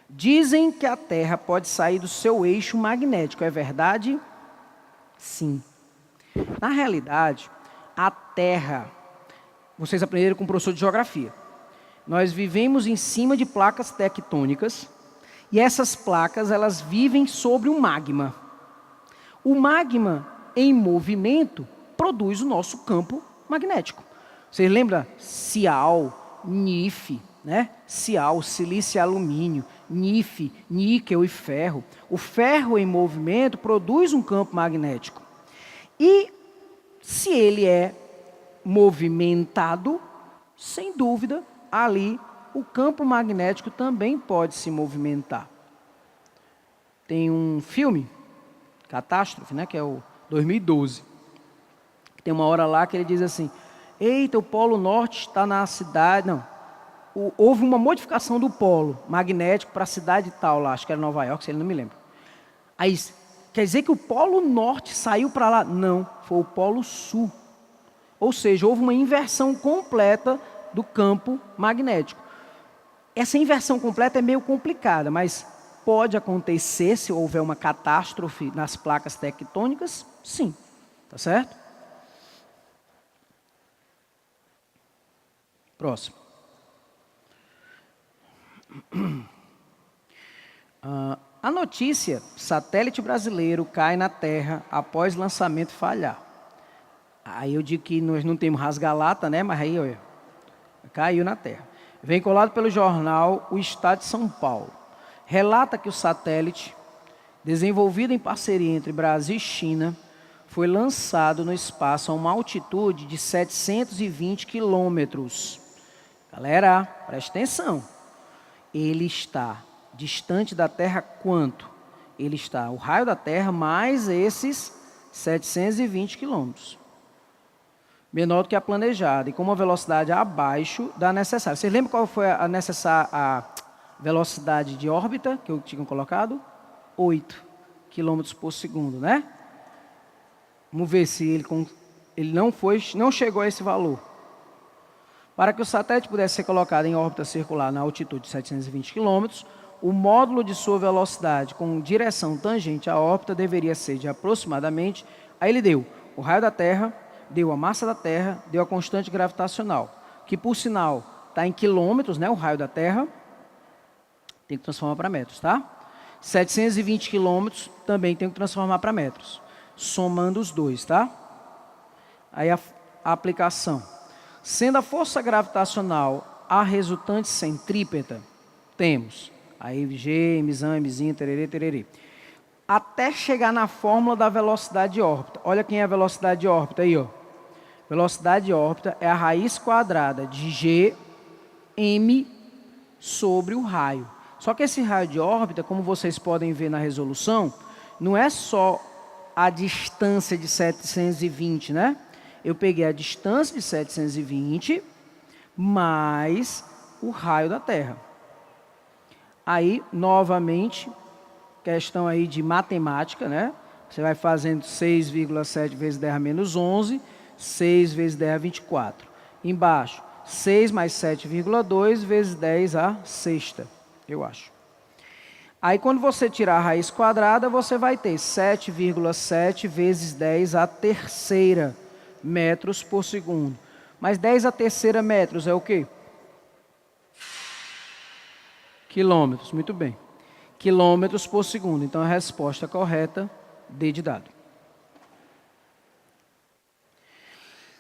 Dizem que a Terra pode sair do seu eixo magnético, é verdade? Sim. Na realidade, a Terra, vocês aprenderam com o professor de geografia, nós vivemos em cima de placas tectônicas, e essas placas, elas vivem sobre um magma. O magma, em movimento, produz o nosso campo magnético. Vocês lembram? Cial, NiF, né? Cial, silício e alumínio, NiF, níquel e ferro. O ferro em movimento produz um campo magnético. E se ele é movimentado, sem dúvida, ali o campo magnético também pode se movimentar. Tem um filme, Catástrofe, né, que é o 2012. Tem uma hora lá que ele diz assim, eita, o Polo Norte está na cidade... Não, houve uma modificação do polo magnético para a cidade tal lá, acho que era Nova York, se ele não me lembra. Aí, quer dizer que o Polo Norte saiu para lá? Não, foi o Polo Sul. Ou seja, houve uma inversão completa do campo magnético. Essa inversão completa é meio complicada, mas pode acontecer se houver uma catástrofe nas placas tectônicas? Sim, tá certo? Próximo. A notícia, satélite brasileiro cai na Terra após lançamento falhar. Aí eu digo que nós não temos rasga-lata, né? Mas aí, olha, caiu na Terra. Veiculado pelo jornal O Estado de São Paulo. Relata que o satélite, desenvolvido em parceria entre Brasil e China, foi lançado no espaço a uma altitude de 720 quilômetros. Galera, presta atenção. Ele está distante da Terra quanto? Ele está, o raio da Terra mais esses 720 quilômetros. Menor do que a planejada e com uma velocidade abaixo da necessária. Vocês lembram qual foi a velocidade de órbita que eu tinha colocado? 8 km por segundo, né? Vamos ver se ele não chegou a esse valor. Para que o satélite pudesse ser colocado em órbita circular na altitude de 720 km, o módulo de sua velocidade com direção tangente à órbita deveria ser de aproximadamente, aí ele deu o raio da Terra, deu a massa da Terra, deu a constante gravitacional, que por sinal está em quilômetros, né, o raio da Terra, tem que transformar para metros, tá? 720 quilômetros também tem que transformar para metros, somando os dois, tá? Aí a aplicação. Sendo a força gravitacional a resultante centrípeta, temos aí G, Mzão, Mzinho, tererê, tererê. Até chegar na fórmula da velocidade de órbita. Olha quem é a velocidade de órbita aí, ó. Velocidade de órbita é a raiz quadrada de G, M sobre o raio. Só que esse raio de órbita, como vocês podem ver na resolução, não é só a distância de 720, né? Eu peguei a distância de 720 mais o raio da Terra. Aí, novamente, questão aí de matemática, né? Você vai fazendo 6,7 vezes 10 a menos 11, 6 vezes 10 a 24. Embaixo, 6 mais 7,2 vezes 10 a sexta, eu acho. Aí, quando você tirar a raiz quadrada, você vai ter 7,7 vezes 10 a terceira metros por segundo. Mas 10 a terceira metros é o quê? Quilômetros, muito bem. Quilômetros por segundo. Então, a resposta correta, D de dado.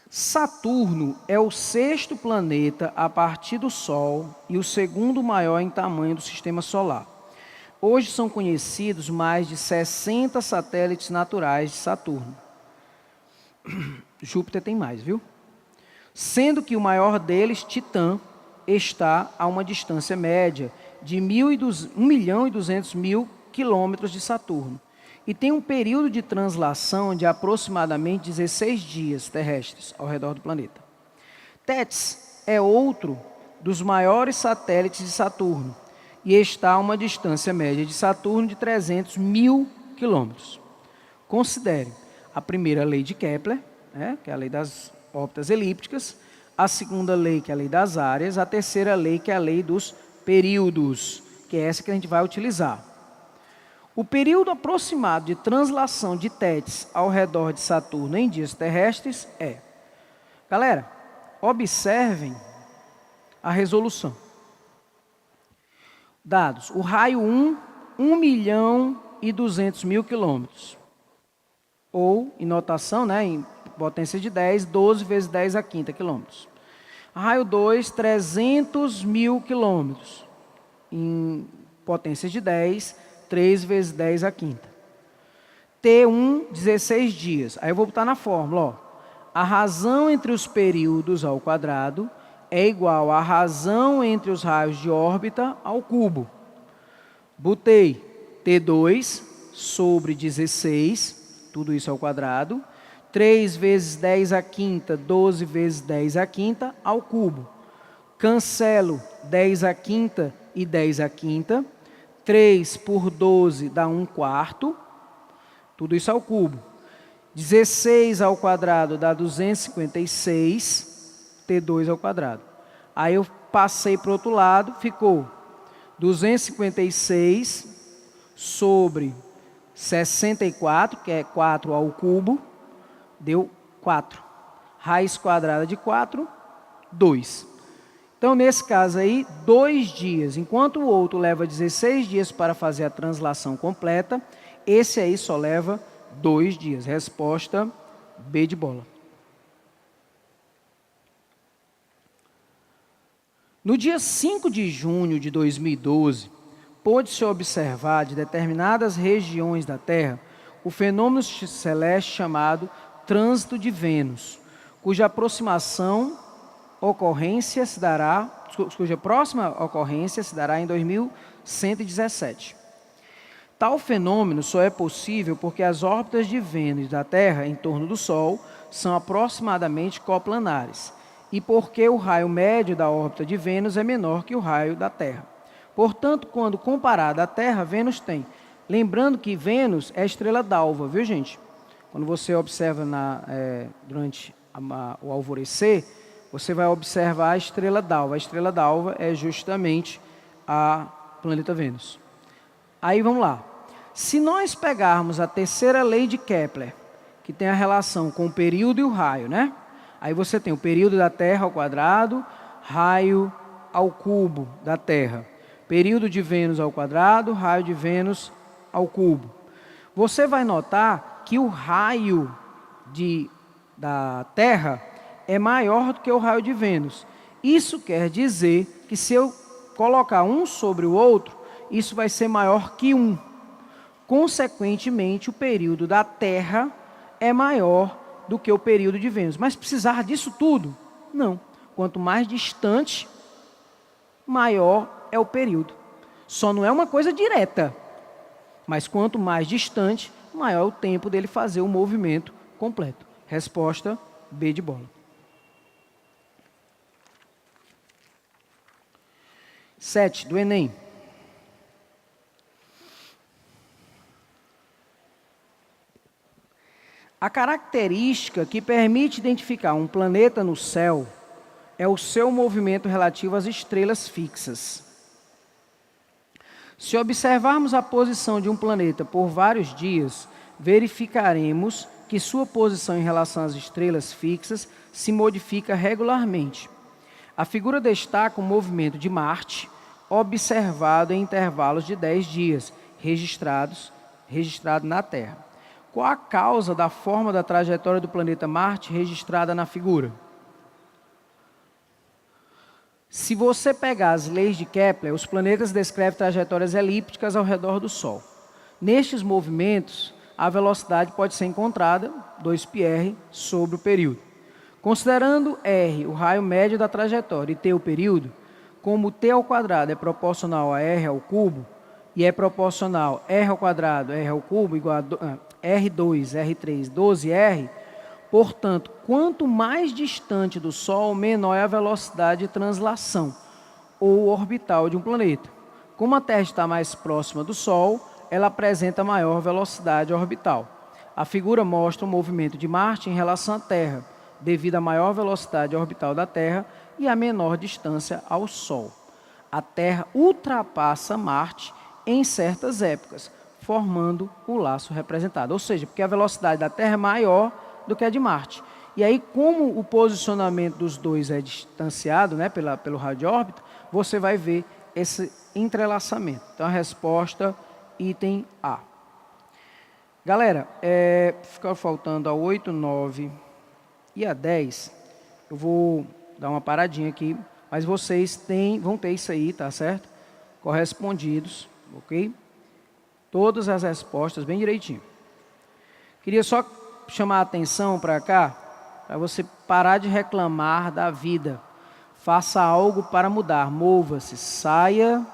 Saturno é o sexto planeta a partir do Sol e o segundo maior em tamanho do Sistema Solar. Hoje são conhecidos mais de 60 satélites naturais de Saturno. Júpiter tem mais, viu? Sendo que o maior deles, Titã, está a uma distância média de 1.200.000 quilômetros de Saturno e tem um período de translação de aproximadamente 16 dias terrestres ao redor do planeta. Tétis é outro dos maiores satélites de Saturno e está a uma distância média de Saturno de 300.000 quilômetros. Considere a primeira lei de Kepler, né, que é a lei das órbitas elípticas, a segunda lei, que é a lei das áreas, a terceira lei, que é a lei dos períodos, que é essa que a gente vai utilizar. O período aproximado de translação de Tétis ao redor de Saturno em dias terrestres é... Galera, observem a resolução. Dados, o raio 1.200.000 quilômetros. Ou, em notação, né, em potência de 10, 12 vezes 10 a quinta quilômetros. Raio 2, 300.000 quilômetros. Em potência de 10, 3 vezes 10 a quinta. T1, 16 dias. Aí eu vou botar na fórmula, ó. A razão entre os períodos ao quadrado é igual à razão entre os raios de órbita ao cubo. Botei T2 sobre 16, tudo isso ao quadrado. 3 vezes 10 à quinta, 12 vezes 10 à quinta, ao cubo. Cancelo 10 à quinta e 10 à quinta. 3 por 12 dá 1/4. Tudo isso ao cubo. 16 ao quadrado dá 256. T2 ao quadrado. Aí eu passei para o outro lado, ficou 256 sobre 64, que é 4 ao cubo. Deu 4. Raiz quadrada de 4, 2. Então, nesse caso aí, 2 dias. Enquanto o outro leva 16 dias para fazer a translação completa, esse aí só leva 2 dias. Resposta B de bola. No dia 5 de junho de 2012, pôde-se observar de determinadas regiões da Terra o fenômeno celeste chamado trânsito de Vênus, cuja próxima ocorrência se dará em 2117. Tal fenômeno só é possível porque as órbitas de Vênus e da Terra em torno do Sol são aproximadamente coplanares e porque o raio médio da órbita de Vênus é menor que o raio da Terra. Portanto, quando comparada à Terra, Vênus tem. Lembrando que Vênus é a estrela d'alva, viu, gente? Quando você observa durante o alvorecer, você vai observar a estrela d'alva. A estrela d'alva é justamente a planeta Vênus. Aí vamos lá. Se nós pegarmos a terceira lei de Kepler, que tem a relação com o período e o raio, né? Aí você tem o período da Terra ao quadrado, raio ao cubo da Terra. Período de Vênus ao quadrado, raio de Vênus ao cubo. Você vai notar que o raio da Terra é maior do que o raio de Vênus. Isso quer dizer que se eu colocar um sobre o outro, isso vai ser maior que 1. Consequentemente, o período da Terra é maior do que o período de Vênus. Mas precisar disso tudo? Não. Quanto mais distante, maior é o período. Só não é uma coisa direta. Mas quanto mais distante, maior é o tempo dele fazer o movimento completo. Resposta B de bola. 7, do Enem. A característica que permite identificar um planeta no céu é o seu movimento relativo às estrelas fixas. Se observarmos a posição de um planeta por vários dias, verificaremos que sua posição em relação às estrelas fixas se modifica regularmente. A figura destaca o movimento de Marte, observado em intervalos de 10 dias, registrado na Terra. Qual a causa da forma da trajetória do planeta Marte registrada na figura? Se você pegar as leis de Kepler, os planetas descrevem trajetórias elípticas ao redor do Sol. Nestes movimentos, a velocidade pode ser encontrada, 2πr, sobre o período. Considerando R o raio médio da trajetória e T o período, como T ao quadrado é proporcional a R ao cubo, e é proporcional R ao quadrado, R ao cubo, igual a R2, R3, 12R, portanto, quanto mais distante do Sol, menor é a velocidade de translação, ou orbital de um planeta. Como a Terra está mais próxima do Sol, ela apresenta maior velocidade orbital. A figura mostra o movimento de Marte em relação à Terra, devido à maior velocidade orbital da Terra e à menor distância ao Sol. A Terra ultrapassa Marte em certas épocas, formando o laço representado. Ou seja, porque a velocidade da Terra é maior do que a de Marte. E aí, como o posicionamento dos dois é distanciado, né, pelo raio de órbita, você vai ver esse entrelaçamento. Então, a resposta, item A. Galera, ficou faltando a 8, 9 e a 10. Eu vou dar uma paradinha aqui, mas vocês vão ter isso aí, tá certo? Correspondidos, ok? Todas as respostas bem direitinho. Queria só chamar a atenção para cá, para você parar de reclamar da vida. Faça algo para mudar, mova-se, saia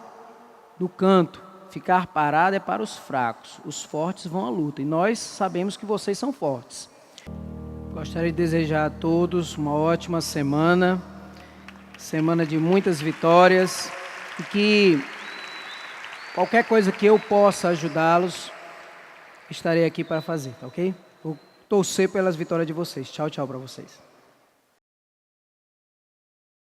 do canto. Ficar parado é para os fracos, os fortes vão à luta. E nós sabemos que vocês são fortes. Gostaria de desejar a todos uma ótima semana, semana de muitas vitórias, e que qualquer coisa que eu possa ajudá-los, estarei aqui para fazer, tá ok? Vou torcer pelas vitórias de vocês. Tchau, tchau para vocês.